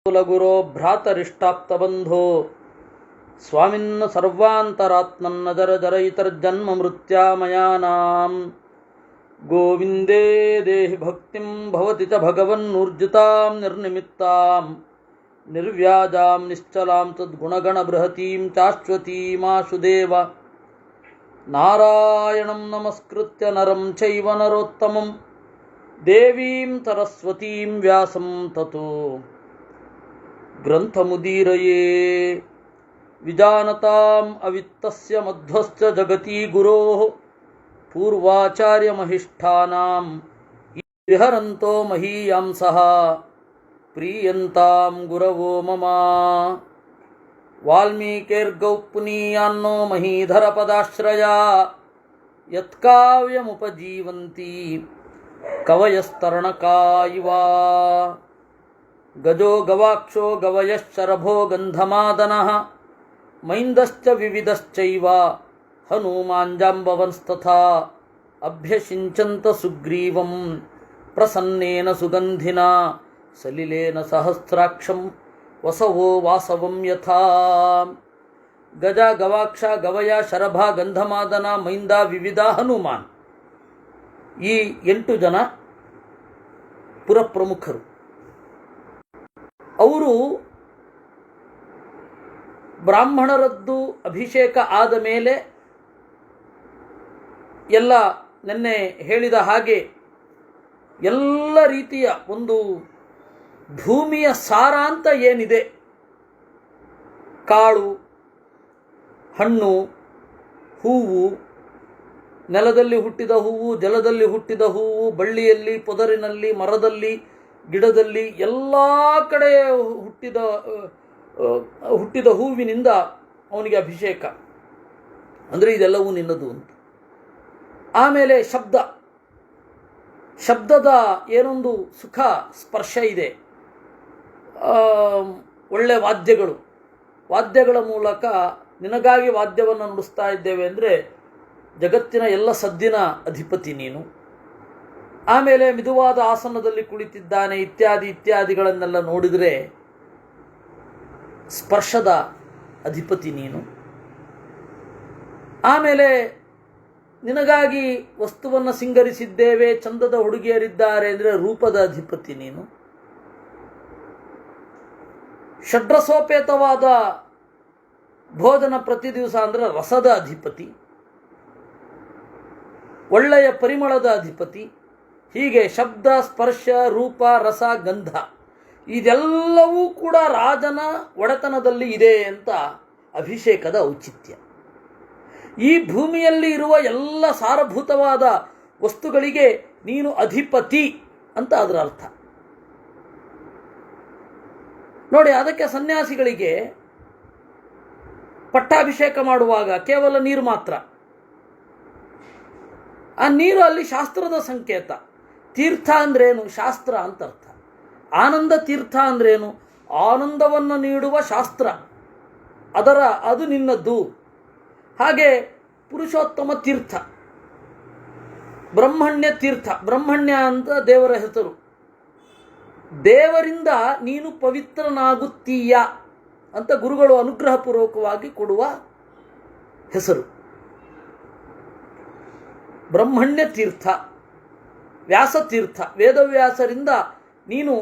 ಕುಲಗುರೋ ಭ್ರಾತರಿಷ್ಟಾಪ್ತಬಂಧೋ ಸ್ವಾಮಿನ್ನ ಸರ್ವಾಂತರಾತ್ಮನ್ನ ಜರ ಜರಯಿತರ್ಜನ್ಮ ಮೃತ್ಯಾಮಯಾನಾಂ ಗೋವಿಂದೇ ದೇಹಿ ಭಕ್ತಿಂ ಭವತಿ ಚ ಭಗವನ್ನೂರ್ಜಿತಾಂ ನಿರ್ನಿಮಿತ್ತಾಂ ನಿರ್ವ್ಯಾಜಾಂ ನಿಶ್ಚಲಾಂ ತದ್ಗುಣಗಣ ಬೃಹತೀಂ ಚಾಶ್ವತೀಮಾಶುದೇವ ನಾರಾಯಣಂ ನಮಸ್ಕೃತ್ಯ ನರಂ ಚೈವ ನರೋತ್ತಮಂ ದೇವೀಂ ಸರಸ್ವತೀಂ ವ್ಯಾಸಂ ತತೋ ಗ್ರಂಥಮುದೀರಯೇ ವಿಜಾನತಾಂ ಅವಿತ್ತಸ್ಯ ಮಧ್ವಶ್ಚ ಜಗತಿ ಗುರೋಃ ಪೂರ್ವಾಚಾರ್ಯಮಹಿಷ್ಠಾನಾಂ ವಿಹರಂತೋ ಮಹೀಯಾಂಸಃ ಪ್ರೀಯಂತಾಂ ಗುರವೋ ಮಮ ವಾಲ್ಮೀಕೇರ್ಗೌಪುನೀಯಾನ್ನೋ ಮಹೀಧರ ಪದಾಶ್ರಯಾ ಯತ್ಕಾವ್ಯಮುಪಜೀವಂತಿ ಕವಯಸ್ತರಣಕಾ ಇವ ಗಜೋ ಗವಾಕ್ಷೋ ಗವಯಶ್ಚರಭೋ ಗಂಧಮಾದನಃ ಮೈಂದಶ್ಚ ವಿವಿಧಶ್ಚೈವ ಹನುಮಾಂಜಾಂಬವಂಸ್ತಥಾ ಅಭ್ಯಷಿಂಚಂತ ಸುಗ್ರೀವಂ ಪ್ರಸನ್ನೇನ ಸುಗಂಧಿನಾ ಸಲಿಲೇನ ಸಹಸ್ರಾಕ್ಷಂ ವಸವೋ ವಾಸವಂ ಯಥಾ. ಗಜ ಗವಾಕ್ಷ ಗವಯ ಶರಭ ಗಂಧಮಾದನ ಮೈಂದ ವಿವಿಧ ಹನುಮಾನ್, ಈ 8 ಜನ ಪುರಪ್ರಮುಖರು. ಅವರು ಬ್ರಾಹ್ಮಣರದ್ದು ಅಭಿಷೇಕ ಆದ ಮೇಲೆ ಎಲ್ಲ ನೆನ್ನೆ ಹೇಳಿದ ಹಾಗೆ ಎಲ್ಲ ರೀತಿಯ ಒಂದು ಭೂಮಿಯ ಸಾರ ಅಂತ ಏನಿದೆ, ಕಾಳು, ಹಣ್ಣು, ಹೂವು, ನೆಲದಲ್ಲಿ ಹುಟ್ಟಿದ ಹೂವು, ಜಲದಲ್ಲಿ ಹುಟ್ಟಿದ ಹೂವು, ಬಳ್ಳಿಯಲ್ಲಿ, ಪೊದರಿನಲ್ಲಿ, ಮರದಲ್ಲಿ, ಗಿಡದಲ್ಲಿ ಎಲ್ಲ ಕಡೆ ಹುಟ್ಟಿದ ಹೂವಿನಿಂದ ಅವನಿಗೆ ಅಭಿಷೇಕ. ಅಂದರೆ ಇದೆಲ್ಲವೂ ನಿನ್ನದು ಅಂತ. ಆಮೇಲೆ ಶಬ್ದದ ಏನೊಂದು ಸುಖ ಸ್ಪರ್ಶ ಇದೆ. ಒಳ್ಳೆ ವಾದ್ಯಗಳ ಮೂಲಕ ನಿನಗಾಗಿ ವಾದ್ಯವನ್ನು ನುಡಿಸ್ತಾ ಇದ್ದೇವೆ ಅಂದರೆ ಜಗತ್ತಿನ ಎಲ್ಲ ಸದ್ದಿನ ಅಧಿಪತಿ ನೀನು. ಆಮೇಲೆ ಮಿದುವಾದ ಆಸನದಲ್ಲಿ ಕುಳಿತಿದ್ದಾನೆ ಇತ್ಯಾದಿಗಳನ್ನೆಲ್ಲ ನೋಡಿದರೆ ಸ್ಪರ್ಶದ ಅಧಿಪತಿ ನೀನು. ಆಮೇಲೆ ನಿನಗಾಗಿ ವಸ್ತುವನ್ನು ಸಿಂಗರಿಸಿದ್ದೇವೆ, ಚಂದದ ಹುಡುಗಿಯರಿದ್ದಾರೆ ಅಂದರೆ ರೂಪದ ಅಧಿಪತಿ ನೀನು. ಷಡ್ರಸೋಪೇತವಾದ ಭೋಜನ ಪ್ರತಿ ದಿವಸ ಅಂದರೆ ರಸದ ಅಧಿಪತಿ, ಒಳ್ಳೆಯ ಪರಿಮಳದ ಅಧಿಪತಿ. ಹೀಗೆ ಶಬ್ದ, ಸ್ಪರ್ಶ, ರೂಪ, ರಸ, ಗಂಧ ಇದೆಲ್ಲವೂ ಕೂಡ ರಾಜನ ಒಡೆತನದಲ್ಲಿ ಇದೆ ಅಂತ ಅಭಿಷೇಕದ ಔಚಿತ್ಯ. ಈ ಭೂಮಿಯಲ್ಲಿ ಇರುವ ಎಲ್ಲ ಸಾರಭೂತವಾದ ವಸ್ತುಗಳಿಗೆ ನೀನು ಅಧಿಪತಿ ಅಂತ ಅದರ ಅರ್ಥ. ನೋಡಿ, ಅದಕ್ಕೆ ಸನ್ಯಾಸಿಗಳಿಗೆ ಪಟ್ಟಾಭಿಷೇಕ ಮಾಡುವಾಗ ಕೇವಲ ನೀರು ಮಾತ್ರ. ಆ ನೀರು ಅಲ್ಲಿ ಶಾಸ್ತ್ರದ ಸಂಕೇತ. ತೀರ್ಥ ಅಂದ್ರೇನು? ಶಾಸ್ತ್ರ ಅಂತ ಅರ್ಥ. ಆನಂದ ತೀರ್ಥ ಅಂದ್ರೇನು? ಆನಂದವನ್ನು ನೀಡುವ ಶಾಸ್ತ್ರ, ಅದು ನಿನ್ನದ್ದು. ಹಾಗೆ ಪುರುಷೋತ್ತಮ ತೀರ್ಥ, ಬ್ರಹ್ಮಣ್ಯ ತೀರ್ಥ, ಬ್ರಹ್ಮಣ್ಯ ಅಂತ ದೇವರ ಹೆಸರು. ದೇವರಿಂದ ನೀನು ಪವಿತ್ರನಾಗುತ್ತೀಯ ಅಂತ ಗುರುಗಳು ಅನುಗ್ರಹಪೂರ್ವಕವಾಗಿ ಕೊಡುವ ಹೆಸರು ಬ್ರಹ್ಮಣ್ಯ ತೀರ್ಥ. ವ್ಯಾಸತೀರ್ಥ, ವೇದವ್ಯಾಸರಿಂದ ನೀನು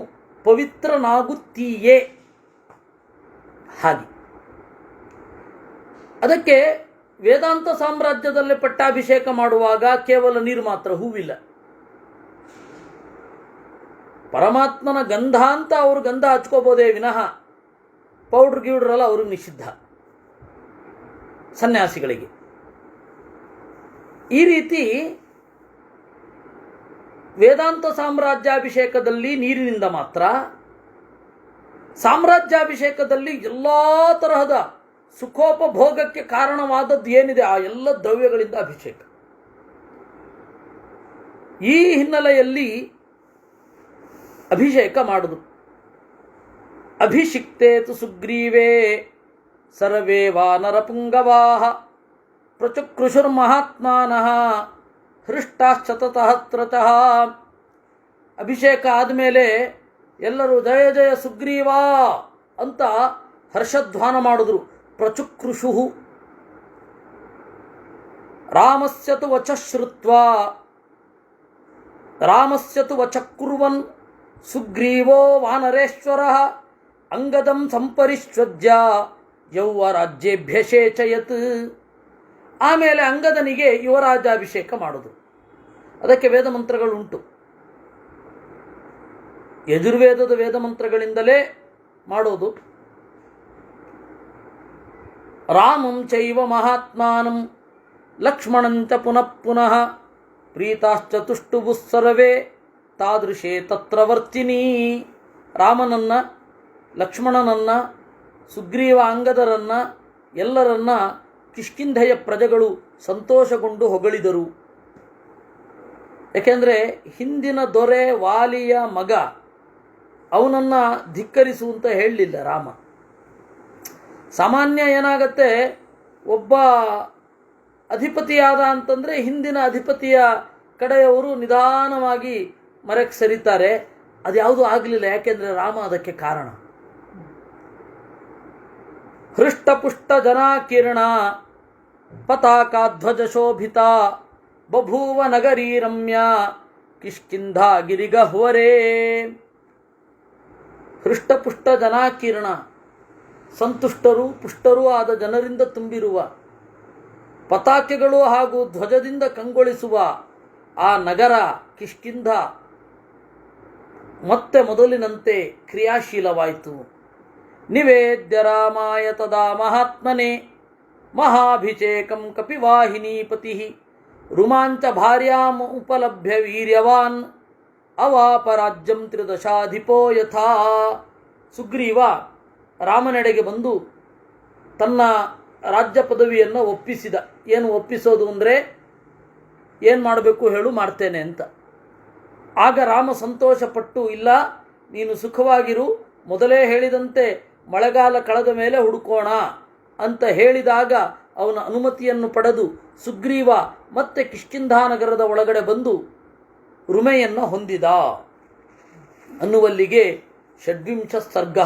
ಪವಿತ್ರನಾಗುತ್ತೀಯೇ. ಹಾಗೆ ಅದಕ್ಕೆ ವೇದಾಂತ ಸಾಮ್ರಾಜ್ಯದಲ್ಲಿ ಪಟ್ಟಾಭಿಷೇಕ ಮಾಡುವಾಗ ಕೇವಲ ನೀರು ಮಾತ್ರ, ಹೂವಿಲ್ಲ. ಪರಮಾತ್ಮನ ಗಂಧ ಅಂತ ಅವರು ಗಂಧ ಹಚ್ಕೋಬೋದೇ ವಿನಃ ಪೌಡ್ರ್ ಗಿವ್ಡ್ರಲ್ಲ ಅವ್ರಿಗೆ ನಿಷಿದ್ಧ, ಸನ್ಯಾಸಿಗಳಿಗೆ. ಈ ರೀತಿ ವೇದಾಂತ ಸಾಮ್ರಾಜ್ಯಾಭಿಷೇಕದಲ್ಲಿ ನೀರಿನಿಂದ ಮಾತ್ರ, ಸಾಮ್ರಾಜ್ಯಾಭಿಷೇಕದಲ್ಲಿ ಎಲ್ಲ ತರಹದ ಸುಖೋಪಭೋಗಕ್ಕೆ ಕಾರಣವಾದದ್ದು ಏನಿದೆ ಆ ಎಲ್ಲ ದ್ರವ್ಯಗಳಿಂದ ಅಭಿಷೇಕ. ಈ ಹಿನ್ನೆಲೆಯಲ್ಲಿ ಅಭಿಷೇಕ ಮಾಡುವುದು. ಅಭಿಷಿಕ್ತೇತು ಸುಗ್ರೀವೇ ಸರ್ವೇ ವಾನರಪುಂಗವಾಹ ಪ್ರಚುಕೃಷುರ್ಮಹಾತ್ಮಾನಃ ಹೃಷ್ಟಾಶ್ಚತತಃ. ಅಭಿಷೇಕ ಆದಮೇಲೆ ಎಲ್ಲರೂ ಜಯ ಜಯ ಸುಗ್ರೀವ ಅಂತ ಹರ್ಷಧ್ವಾನ ಮಾಡಿದ್ರು. ಪ್ರಚುಕ್ರುಷು ರಾಮಸ್ಯತು ವಚ ಶ್ರುತ್ವಾ ರಾಮಸ್ಯತು ವಚಕುರ್ವನ್ ಸುಗ್ರೀವೋ ವಾನರೇಶ್ವರ ಅಂಗದಂ ಸಂಪರಿಶ್ವಜ್ಯ ಯೌವರಾಜ್ಯೇಭ್ಯಶೇಚಯತ್. ಆಮೇಲೆ ಅಂಗದನಿಗೆ ಯುವರಾಜಾಭಿಷೇಕ ಮಾಡಿದ್ರು. ಅದಕ್ಕೆ ವೇದ ಮಂತ್ರಗಳುಂಟು. ಯಜುರ್ವೇದದ ವೇದ ಮಂತ್ರಗಳಿಂದಲೇ ಮಾಡೋದು. ರಾಮಂ ಚೈವ ಮಹಾತ್ಮಾನಂ ಲಕ್ಷ್ಮಣಂಚ ಪುನಃ ಪುನಃ ಪ್ರೀತಾಶ್ಚತುಷ್ಟುಭುಃ ಸರ್ವೇ ತಾದೃಶೇ ತತ್ರ ವರ್ತಿನಿ. ರಾಮನನ್ನ, ಲಕ್ಷ್ಮಣನನ್ನ, ಸುಗ್ರೀವ ಅಂಗದರನ್ನ ಎಲ್ಲರನ್ನ ಕಿಷ್ಕಿಂಧೆಯ ಪ್ರಜೆಗಳು ಸಂತೋಷಗೊಂಡು ಹೊಗಳಿದರು. ಏಕೆಂದರೆ ಹಿಂದಿನ ದೊರೆ ವಾಲಿಯ ಮಗ, ಅವನನ್ನು ಧಿಕ್ಕರಿಸು ಅಂತ ಹೇಳಲಿಲ್ಲ ರಾಮ. ಸಾಮಾನ್ಯ ಏನಾಗತ್ತೆ, ಒಬ್ಬ ಅಧಿಪತಿಯಾದ ಅಂತಂದರೆ ಹಿಂದಿನ ಅಧಿಪತಿಯ ಕಡೆಯವರು ನಿಧಾನವಾಗಿ ಮರೆಗೆ ಸರಿತಾರೆ. ಅದು ಯಾವುದೂ ಆಗಲಿಲ್ಲ, ಯಾಕೆಂದರೆ ರಾಮ ಅದಕ್ಕೆ ಕಾರಣ. ಹೃಷ್ಟಪುಷ್ಟ ಜನಾಕೀರ್ಣ ಪತಾಕಾಧ್ವಜ ಶೋಭಿತ ಬಭೂವ ನಗರೀ ರಮ್ಯ ಕಿಷ್ಕಿಂಧಾ ಗಿರಿಗಹ್ವರೇ. ಹೃಷ್ಟಪುಷ್ಟ ಜನಾಕೀರ್ಣ, ಸಂತುಷ್ಟರೂ ಪುಷ್ಟರೂ ಆದ ಜನರಿಂದ ತುಂಬಿರುವ, ಪತಾಕೆಗಳು ಹಾಗೂ ಧ್ವಜದಿಂದ ಕಂಗೊಳಿಸುವ ಆ ನಗರ ಕಿಷ್ಕಿಂಧ ಮತ್ತೆ ಮೊದಲಿನಂತೆ ಕ್ರಿಯಾಶೀಲವಾಯಿತು. ನಿವೇದ್ಯ ರಾಮಾಯ ತದಾ ಮಹಾತ್ಮನೆ ಮಹಾಭಿಷೇಕಂ ಕಪಿವಾಹಿನೀಪತಿ ರುಮಾಂಚ ಭಾರ್ಯಾಂ ಉಪಲಭ್ಯ ವೀರ್ಯವಾನ್ ಅವಾಪರಾಜ್ಯಂ ತ್ರಿದಶಾಧಿಪೋ ಯಥಾ. ಸುಗ್ರೀವ ರಾಮನೆಡೆಗೆ ಬಂದು ತನ್ನ ರಾಜ್ಯ ಪದವಿಯನ್ನು ಒಪ್ಪಿಸಿದ. ಏನು ಒಪ್ಪಿಸೋದು ಅಂದರೆ, ಏನು ಮಾಡಬೇಕು ಹೇಳು, ಮಾಡ್ತೇನೆ ಅಂತ. ಆಗ ರಾಮ ಸಂತೋಷಪಟ್ಟು, ಇಲ್ಲ ನೀನು ಸುಖವಾಗಿರು, ಮೊದಲೇ ಹೇಳಿದಂತೆ ಮಳೆಗಾಲ ಕಳೆದ ಮೇಲೆ ಹುಡುಕೋಣ ಅಂತ ಹೇಳಿದಾಗ ಅವನ ಅನುಮತಿಯನ್ನು ಪಡೆದು ಸುಗ್ರೀವ ಮತ್ತೆ ಕಿಷ್ಕಿಂಧಾನಗರದ ಒಳಗಡೆ ಬಂದು ರುಮೆಯನ್ನು ಹೊಂದಿದ ಅನ್ನುವಲ್ಲಿಗೆ ಷಡ್ವಿಂಶ ಸರ್ಗ,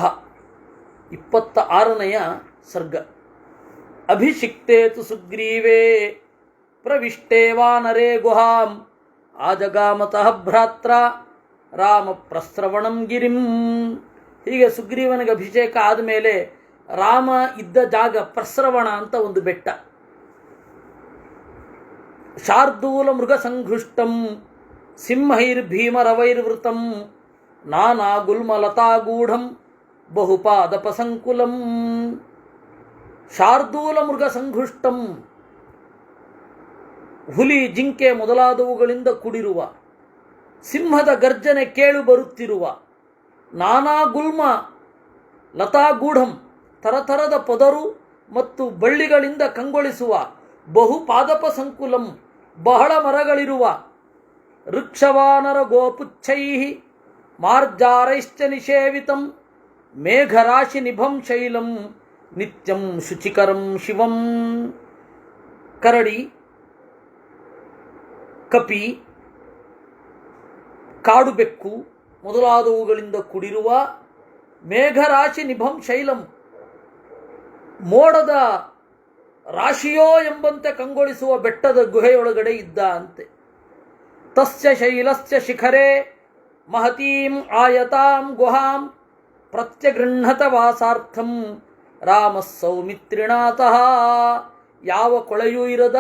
26ನೆಯ ಸರ್ಗ. ಅಭಿಷಿಕ್ತೇತು ಸುಗ್ರೀವೇ ಪ್ರವಿಷ್ಟೇ ವಾನರೇ ಗುಹಾಂ ಆಜಗಾಮತಃ ಭ್ರಾತ್ರ ರಾಮ ಪ್ರಸ್ರವಣಂ ಗಿರಿಂ. ಹೀಗೆ ಸುಗ್ರೀವನಿಗೆ ಅಭಿಷೇಕ ಆದಮೇಲೆ ರಾಮ ಇದ್ದ ಜಾಗ ಪ್ರಸ್ರವಣ ಅಂತ ಒಂದು ಬೆಟ್ಟ. ಶಾರ್ದೂಲ ಮೃಗ ಸಂಘೃಷ್ಟಂ ಸಿಂಹೈರ್ಭೀಮರವೈರ್ವೃತಂ ನಾನಾ ಗುಲ್ಮಲತಾಗೂಢಂ ಬಹುಪಾದಪ ಸಂಕುಲಂ. ಶಾರ್ದೂಲ ಮೃಗ ಸಂಘೃಷ್ಟಂ, ಹುಲಿ ಜಿಂಕೆ ಮೊದಲಾದವುಗಳಿಂದ ಕೂಡಿರುವ, ಸಿಂಹದ ಗರ್ಜನೆ ಕೇಳು ಬರುತ್ತಿರುವ, ನಾನಾ ಗುಲ್ಮ ಲತಾಗೂಢಂ ತರತರದ ಪೊದರು ಮತ್ತು ಬಳ್ಳಿಗಳಿಂದ ಕಂಗೊಳಿಸುವ, ಬಹುಪಾದಪ ಸಂಕುಲಂ ಬಹಳ ಮರಗಳಿರುವ, ವೃಕ್ಷವಾನರ ಗೋಪುಚ್ಛೈ ಮಾರ್ಜಾರೈಶ್ಚ ನಿಷೇವಿತಂ ಮೇಘರಾಶಿ ನಿಭಂ ಶೈಲಂ ನಿತ್ಯಂ ಶುಚಿಕರಂ ಶಿವಂ. ಕರಡಿ, ಕಪಿ, ಕಾಡುಬೆಕ್ಕು ಮೊದಲಾದವುಗಳಿಂದ ಕೂಡಿರುವ, ಮೇಘರಾಶಿ ನಿಭಂ ಶೈಲಂ ಮೋಡದ ರಾಶಿಯೋ ಎಂಬಂತೆ ಕಂಗೊಳಿಸುವ ಬೆಟ್ಟದ ಗುಹೆಯೊಳಗಡೆ ಇದ್ದ ಅಂತೆ. ತಸ್ಯ ಶೈಲಸ್ಯ ಶಿಖರೇ ಮಹತೀಂ ಆಯತಾಂ ಗುಹಾಂ ಪ್ರತ್ಯಗೃಹ್ಣತ ವಾಸಾರ್ಥಂ ರಾಮ ಸೌಮಿತ್ರಿಣಾತಃ. ಯಾವ ಕೊಳೆಯೂ ಇರದ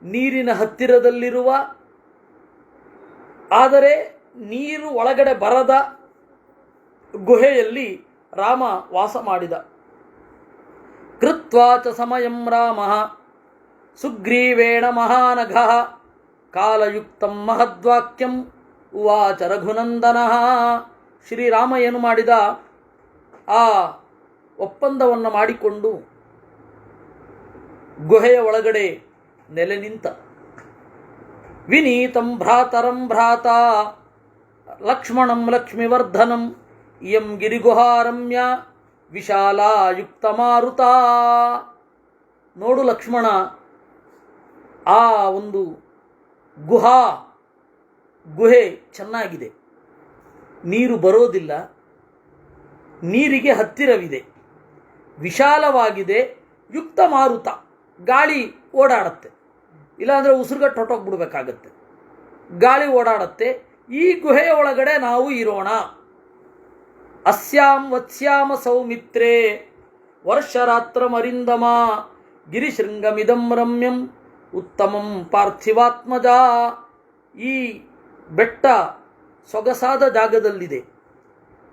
ನೀರಿನ ಹತ್ತಿರದಲ್ಲಿರುವ, ಆದರೆ ನೀರು ಒಳಗಡೆ ಬರದ ಗುಹೆಯಲ್ಲಿ ರಾಮ ವಾಸ ಮಾಡಿದ. ಕೃತ್ವಾ ಚ ಸಮಯಂ ರಾಮಃ ಸುಗ್ರೀವೇಣ ಮಹಾನಘಃ ಕಾಲಯುಕ್ತಂ ಮಹದ್ವಾಕ್ಯಂ ಉವಾಚ ರಘುನಂದನಃ. ಶ್ರೀರಾಮ ಏನು ಮಾಡಿದ, ಆ ಒಪ್ಪಂದವನ್ನು ಮಾಡಿಕೊಂಡು ಗುಹೆಯ ಒಳಗಡೆ ನೆಲೆ ನಿಂತ. ವಿನೀತಂ ಭ್ರಾತರಂ ಭ್ರಾತ ಲಕ್ಷ್ಮಣಂ ಲಕ್ಷ್ಮಿವರ್ಧನಂ ಇಯಂ ಗಿರಿಗುಹಾರಮ್ಯ ವಿಶಾಲಾಯುಕ್ತ ಮಾರುತ. ನೋಡು ಲಕ್ಷ್ಮಣ, ಆ ಒಂದು ಗುಹೆ ಚೆನ್ನಾಗಿದೆ, ನೀರು ಬರೋದಿಲ್ಲ, ನೀರಿಗೆ ಹತ್ತಿರವಿದೆ, ವಿಶಾಲವಾಗಿದೆ, ಯುಕ್ತ ಮಾರುತ, ಗಾಳಿ ಓಡಾಡುತ್ತೆ, ಇಲ್ಲಾಂದರೆ ಉಸಿರುಗಟ್ಟು ಹೊಟ್ಟೋಗ್ಬಿಡ್ಬೇಕಾಗತ್ತೆ, ಗಾಳಿ ಓಡಾಡುತ್ತೆ. ಈ ಗುಹೆಯ ಒಳಗಡೆ ನಾವು ಇರೋಣ. ಅಸ್ಯಾಂ ವತ್ಸ್ಯಾಮ ಸೌಮಿತ್ರೇ ವರ್ಷರಾತ್ರಮರಿಂದಮ ಗಿರಿಶೃಂಗಮಿದಂ ರಮ್ಯಂ ಉತ್ತಮಂ ಪಾರ್ಥಿವಾತ್ಮಜ. ಈ ಬೆಟ್ಟ ಸೊಗಸಾದ ಜಾಗದಲ್ಲಿದೆ,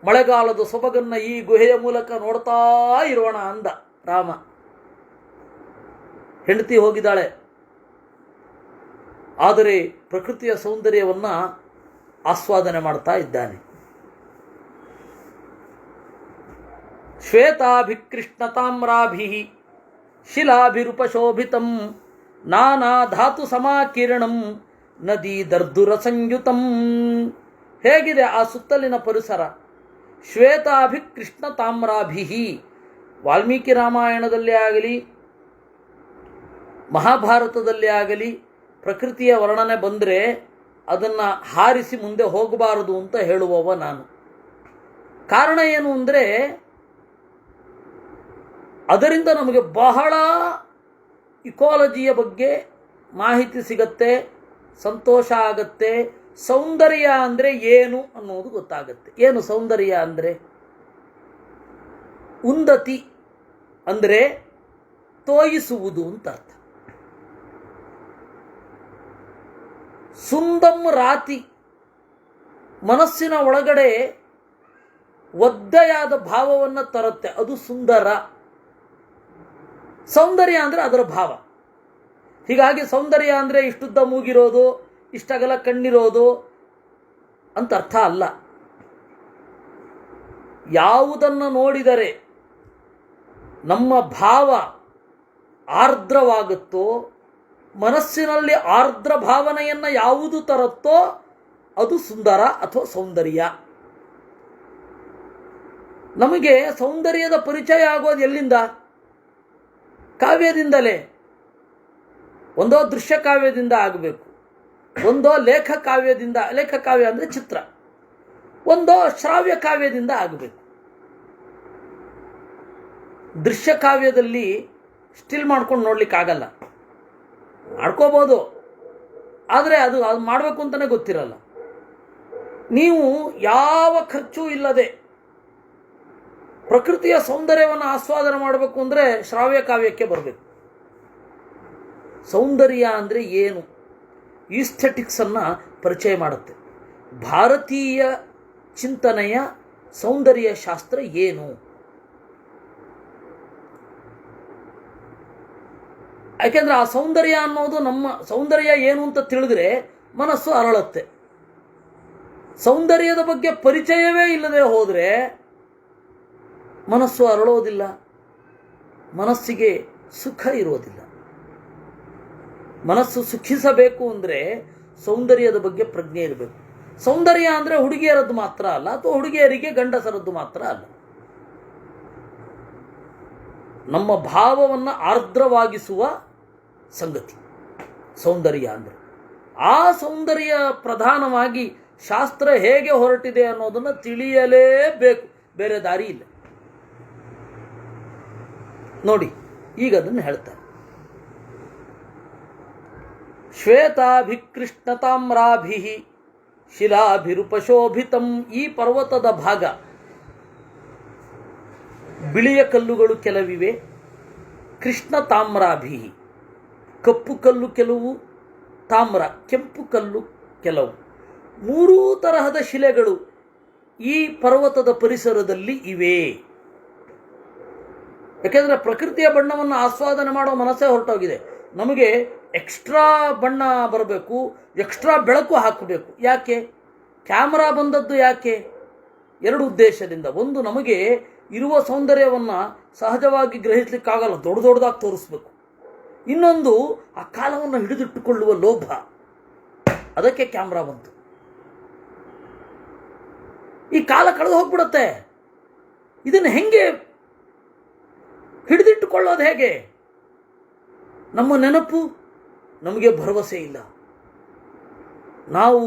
ಮಳೆಗಾಲದ ಸೊಬಗನ್ನು ಈ ಗುಹೆಯ ಮೂಲಕ ನೋಡ್ತಾ ಇರೋಣ ಅಂದ ರಾಮ. ಹೆಂಡತಿ ಹೋಗಿದ್ದಾಳೆ, ಆದರೆ ಪ್ರಕೃತಿಯ ಸೌಂದರ್ಯವನ್ನು ಆಸ್ವಾದನೆ ಮಾಡ್ತಾ ಇದ್ದಾನೆ. ಶ್ವೇತಾಭಿಕೃಷ್ಣತಾಮ್ರಾಭಿ ಶಿಲಾಭಿರುಪಶೋಭಿತಂ ನಾನಾ ಧಾತು ಸಮಾಕಿರಣಂ ನದಿ ದರ್ದುರ ಸಂಯುತಂ. ಹೇಗಿದೆ ಆ ಸುತ್ತಲಿನ ಪರಿಸರ? ಶ್ವೇತಾಭಿಕೃಷ್ಣ ತಾಮ್ರಾಭಿ. ವಾಲ್ಮೀಕಿ ರಾಮಾಯಣದಲ್ಲಿ ಆಗಲಿ ಮಹಾಭಾರತದಲ್ಲಿ ಆಗಲಿ ಪ್ರಕೃತಿಯ ವರ್ಣನೆ ಬಂದರೆ ಅದನ್ನು ಹಾರಿಸಿ ಮುಂದೆ ಹೋಗಬಾರದು ಅಂತ ಹೇಳುವವ ನಾನು. ಕಾರಣ ಏನು ಅಂದರೆ ಅದರಿಂದ ನಮಗೆ ಬಹಳ ಇಕಾಲಜಿಯ ಬಗ್ಗೆ ಮಾಹಿತಿ ಸಿಗತ್ತೆ, ಸಂತೋಷ ಆಗತ್ತೆ. ಸೌಂದರ್ಯ ಅಂದರೆ ಏನು ಅನ್ನೋದು ಗೊತ್ತಾಗತ್ತೆ. ಏನು ಸೌಂದರ್ಯ ಅಂದರೆ? ಉನ್ನತಿ ಅಂದರೆ ತೋಯಿಸುವುದು ಅಂತ ಅರ್ಥ. ಸುಂದಂ ರಾತಿ, ಮನಸ್ಸಿನ ಒಳಗಡೆ ಒದ್ದೆಯಾದ ಭಾವವನ್ನು ತರುತ್ತೆ, ಅದು ಸುಂದರ. ಸೌಂದರ್ಯ ಅಂದರೆ ಅದರ ಭಾವ. ಹೀಗಾಗಿ ಸೌಂದರ್ಯ ಅಂದರೆ ಇಷ್ಟುದ್ದ ಮೂಗಿರೋದು, ಇಷ್ಟಗಲ ಕಣ್ಣಿರೋದು ಅಂತ ಅರ್ಥ ಅಲ್ಲ. ಯಾವುದನ್ನು ನೋಡಿದರೆ ನಮ್ಮ ಭಾವ ಆರ್ದ್ರವಾಗುತ್ತೋ, ಮನಸ್ಸಿನಲ್ಲಿ ಆರ್ದ್ರ ಭಾವನೆಯನ್ನು ಯಾವುದು ತರುತ್ತೋ ಅದು ಸುಂದರ ಅಥವಾ ಸೌಂದರ್ಯ. ನಮಗೆ ಸೌಂದರ್ಯದ ಪರಿಚಯ ಆಗೋದು ಎಲ್ಲಿಂದ? ಕಾವ್ಯದಿಂದಲೇ. ಒಂದೋ ದೃಶ್ಯ ಕಾವ್ಯದಿಂದ ಆಗಬೇಕು, ಒಂದೋ ಲೇಖ ಕಾವ್ಯದಿಂದ, ಲೇಖ ಕಾವ್ಯ ಅಂದರೆ ಚಿತ್ರ, ಒಂದೋ ಶ್ರಾವ್ಯ ಕಾವ್ಯದಿಂದ ಆಗಬೇಕು. ದೃಶ್ಯ ಕಾವ್ಯದಲ್ಲಿ ಸ್ಟಿಲ್ ಮಾಡ್ಕೊಂಡು ನೋಡ್ಲಿಕ್ಕಾಗಲ್ಲ, ಮಾಡ್ಕೋಬೋದು, ಆದರೆ ಅದು ಮಾಡಬೇಕು ಅಂತಲೇ ಗೊತ್ತಿರಲ್ಲ. ನೀವು ಯಾವ ಖರ್ಚು ಇಲ್ಲದೆ ಪ್ರಕೃತಿಯ ಸೌಂದರ್ಯವನ್ನು ಆಸ್ವಾದನೆ ಮಾಡಬೇಕು ಅಂದರೆ ಶ್ರಾವ್ಯ ಕಾವ್ಯಕ್ಕೆ ಬರಬೇಕು. ಸೌಂದರ್ಯ ಅಂದರೆ ಏನು? ಈಸ್ಥೆಟಿಕ್ಸನ್ನು ಪರಿಚಯ ಮಾಡುತ್ತೆ. ಭಾರತೀಯ ಚಿಂತನೆಯ ಸೌಂದರ್ಯ ಶಾಸ್ತ್ರ ಏನು? ಯಾಕೆಂದರೆ ಆ ಸೌಂದರ್ಯ ಅನ್ನೋದು ನಮ್ಮ ಸೌಂದರ್ಯ ಏನು ಅಂತ ತಿಳಿದ್ರೆ ಮನಸ್ಸು ಅರಳುತ್ತೆ. ಸೌಂದರ್ಯದ ಬಗ್ಗೆ ಪರಿಚಯವೇ ಇಲ್ಲದೆ ಹೋದರೆ ಮನಸ್ಸು ಅರಳೋದಿಲ್ಲ, ಮನಸ್ಸಿಗೆ ಸುಖ ಇರೋದಿಲ್ಲ. ಮನಸ್ಸು ಸುಖಿಸಬೇಕು ಅಂದರೆ ಸೌಂದರ್ಯದ ಬಗ್ಗೆ ಪ್ರಜ್ಞೆ ಇರಬೇಕು. ಸೌಂದರ್ಯ ಅಂದರೆ ಹುಡುಗಿಯರದ್ದು ಮಾತ್ರ ಅಲ್ಲ, ಅಥವಾ ಹುಡುಗಿಯರಿಗೆ ಗಂಡಸರದ್ದು ಮಾತ್ರ ಅಲ್ಲ. ನಮ್ಮ ಭಾವವನ್ನು ಆರ್ದ್ರವಾಗಿಸುವ ಸಂಗತಿ ಸೌಂದರ್ಯ ಅಂದರೆ. ಆ ಸೌಂದರ್ಯ ಪ್ರಧಾನವಾಗಿ ಶಾಸ್ತ್ರ ಹೇಗೆ ಹೊರಟಿದೆ ಅನ್ನೋದನ್ನು ತಿಳಿಯಲೇಬೇಕು, ಬೇರೆ ದಾರಿ ಇಲ್ಲ. ನೋಡಿ, ಈಗ ಅದನ್ನು ಹೇಳ್ತಾರೆ. ಶ್ವೇತಾಭಿಕೃಷ್ಣತಾಮ್ರಾಭಿ ಶಿಲಾಭಿರುಪಶೋಭಿತಂ. ಈ ಪರ್ವತದ ಭಾಗ ಬಿಳಿಯ ಕಲ್ಲುಗಳು ಕೆಲವಿವೆ, ಕೃಷ್ಣ ತಾಮ್ರಾಭಿ, ಕಪ್ಪು ಕಲ್ಲು ಕೆಲವು, ತಾಮ್ರ ಕೆಂಪು ಕಲ್ಲು ಕೆಲವು. ಮೂರೂ ತರಹದ ಶಿಲೆಗಳು ಈ ಪರ್ವತದ ಪರಿಸರದಲ್ಲಿ ಇವೆ. ಯಾಕೆಂದರೆ ಪ್ರಕೃತಿಯ ಬಣ್ಣವನ್ನು ಆಸ್ವಾದನೆ ಮಾಡೋ ಮನಸ್ಸೇ ಹೊರಟೋಗಿದೆ. ನಮಗೆ ಎಕ್ಸ್ಟ್ರಾ ಬಣ್ಣ ಬರಬೇಕು, ಎಕ್ಸ್ಟ್ರಾ ಬೆಳಕು ಹಾಕಬೇಕು. ಯಾಕೆ? ಕ್ಯಾಮ್ರಾ ಬಂದದ್ದು ಯಾಕೆ? ಎರಡು ಉದ್ದೇಶದಿಂದ. ಒಂದು, ನಮಗೆ ಇರುವ ಸೌಂದರ್ಯವನ್ನು ಸಹಜವಾಗಿ ಗ್ರಹಿಸಲಿಕ್ಕಾಗಲ್ಲ, ದೊಡ್ಡ ದೊಡ್ಡದಾಗಿ ತೋರಿಸ್ಬೇಕು. ಇನ್ನೊಂದು, ಆ ಕಾಲವನ್ನು ಹಿಡಿದಿಟ್ಟುಕೊಳ್ಳುವ ಲೋಭ, ಅದಕ್ಕೆ ಕ್ಯಾಮ್ರಾ ಬಂತು. ಈ ಕಾಲ ಕಳೆದು ಹೋಗ್ಬಿಡುತ್ತೆ, ಇದನ್ನು ಹೆಂಗೆ ಹಿಡಿದಿಟ್ಟುಕೊಳ್ಳೋದು? ಹೇಗೆ? ನಮ್ಮ ನೆನಪು, ನಮಗೆ ಭರವಸೆ ಇಲ್ಲ. ನಾವು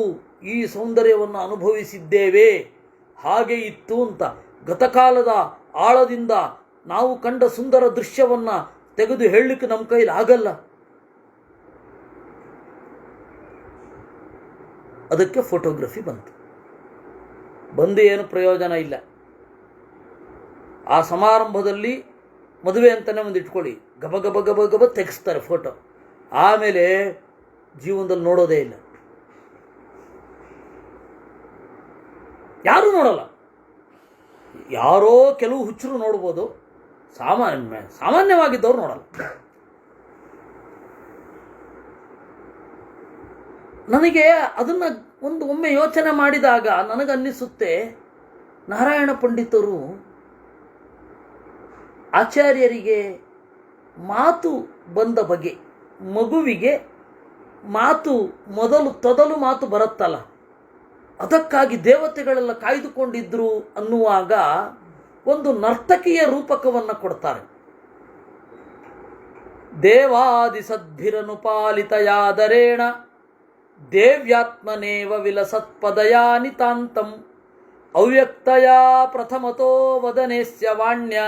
ಈ ಸೌಂದರ್ಯವನ್ನು ಅನುಭವಿಸಿದ್ದೇವೆ, ಹಾಗೆ ಇತ್ತು ಅಂತ ಗತಕಾಲದ ಆಳದಿಂದ ನಾವು ಕಂಡ ಸುಂದರ ದೃಶ್ಯವನ್ನು ತೆಗೆದು ಹೇಳಲಿಕ್ಕೆ ನಮ್ಮ ಕೈಲಿ ಆಗಲ್ಲ. ಅದಕ್ಕೆ ಫೋಟೋಗ್ರಫಿ ಬಂದು ಏನು ಪ್ರಯೋಜನ ಇಲ್ಲ. ಆ ಸಮಾರಂಭದಲ್ಲಿ ಮದುವೆ ಅಂತಲೇ ಒಂದು ಇಟ್ಕೊಳ್ಳಿ, ಗಬ ಗಬ ಗಬ ಗಬ ತೆಗೆಸ್ತಾರೆ ಫೋಟೋ, ಆಮೇಲೆ ಜೀವನದಲ್ಲಿ ನೋಡೋದೇ ಇಲ್ಲ, ಯಾರೂ ನೋಡಲ್ಲ. ಯಾರೋ ಕೆಲವು ಹುಚ್ಚರು ನೋಡ್ಬೋದು, ಸಾಮಾನ್ಯವಾಗಿದ್ದವ್ರು ನೋಡಲ್ಲ. ನನಗೆ ಅದನ್ನು ಒಮ್ಮೆ ಯೋಚನೆ ಮಾಡಿದಾಗ ನನಗನ್ನಿಸುತ್ತೆ, ನಾರಾಯಣ ಪಂಡಿತರು ಆಚಾರ್ಯರಿಗೆ ಮಾತು ಬಂದ ಬಗೆ, ಮಗುವಿಗೆ ಮಾತು ತೊದಲು ಮಾತು ಬರುತ್ತಲ್ಲ, ಅದಕ್ಕಾಗಿ ದೇವತೆಗಳೆಲ್ಲ ಕಾಯ್ದುಕೊಂಡಿದ್ರು ಅನ್ನುವಾಗ ಒಂದು ನರ್ತಕಿಯ ರೂಪಕವನ್ನು ಕೊಡ್ತಾರೆ. ದೇವಾದಿ ಸದ್ಭಿರನುಪಾಲಿತಯಾದರೇಣ ದೇವ್ಯಾತ್ಮನೇವ ವಿಲಸತ್ಪದಯಾ ನಿತಾಂತಂ ಅವ್ಯಕ್ತಯಾ ಪ್ರಥಮತೋ ವದನೇಸ್ಯ ವಾಣ್ಯ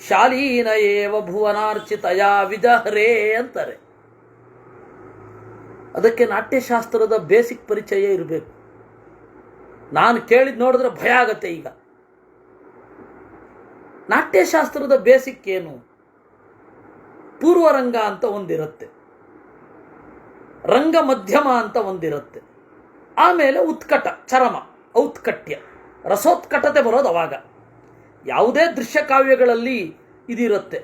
ಶಾಲೀನ ಏವ ಭುವನಾರ್ಚಿತಯಾ ವಿದಹರೇ ಅಂತಾರೆ. ಅದಕ್ಕೆ ನಾಟ್ಯಶಾಸ್ತ್ರದ ಬೇಸಿಕ್ ಪರಿಚಯ ಇರಬೇಕು. ನಾನು ಕೇಳಿದ್ ನೋಡಿದ್ರೆ ಭಯ ಆಗತ್ತೆ. ಈಗ ನಾಟ್ಯಶಾಸ್ತ್ರದ ಬೇಸಿಕ್ ಏನು? ಪೂರ್ವರಂಗ ಅಂತ ಒಂದಿರುತ್ತೆ, ರಂಗ ಮಧ್ಯಮ ಅಂತ ಒಂದಿರುತ್ತೆ, ಆಮೇಲೆ ಉತ್ಕಟ, ಚರಮ, ಔತ್ಕಟ್ಯ, ರಸೋತ್ಕಟತೆ ಬರೋದು ಅವಾಗ. ಯಾವುದೇ ದೃಶ್ಯ ಕಾವ್ಯಗಳಲ್ಲಿ ಇದಿರುತ್ತೆ.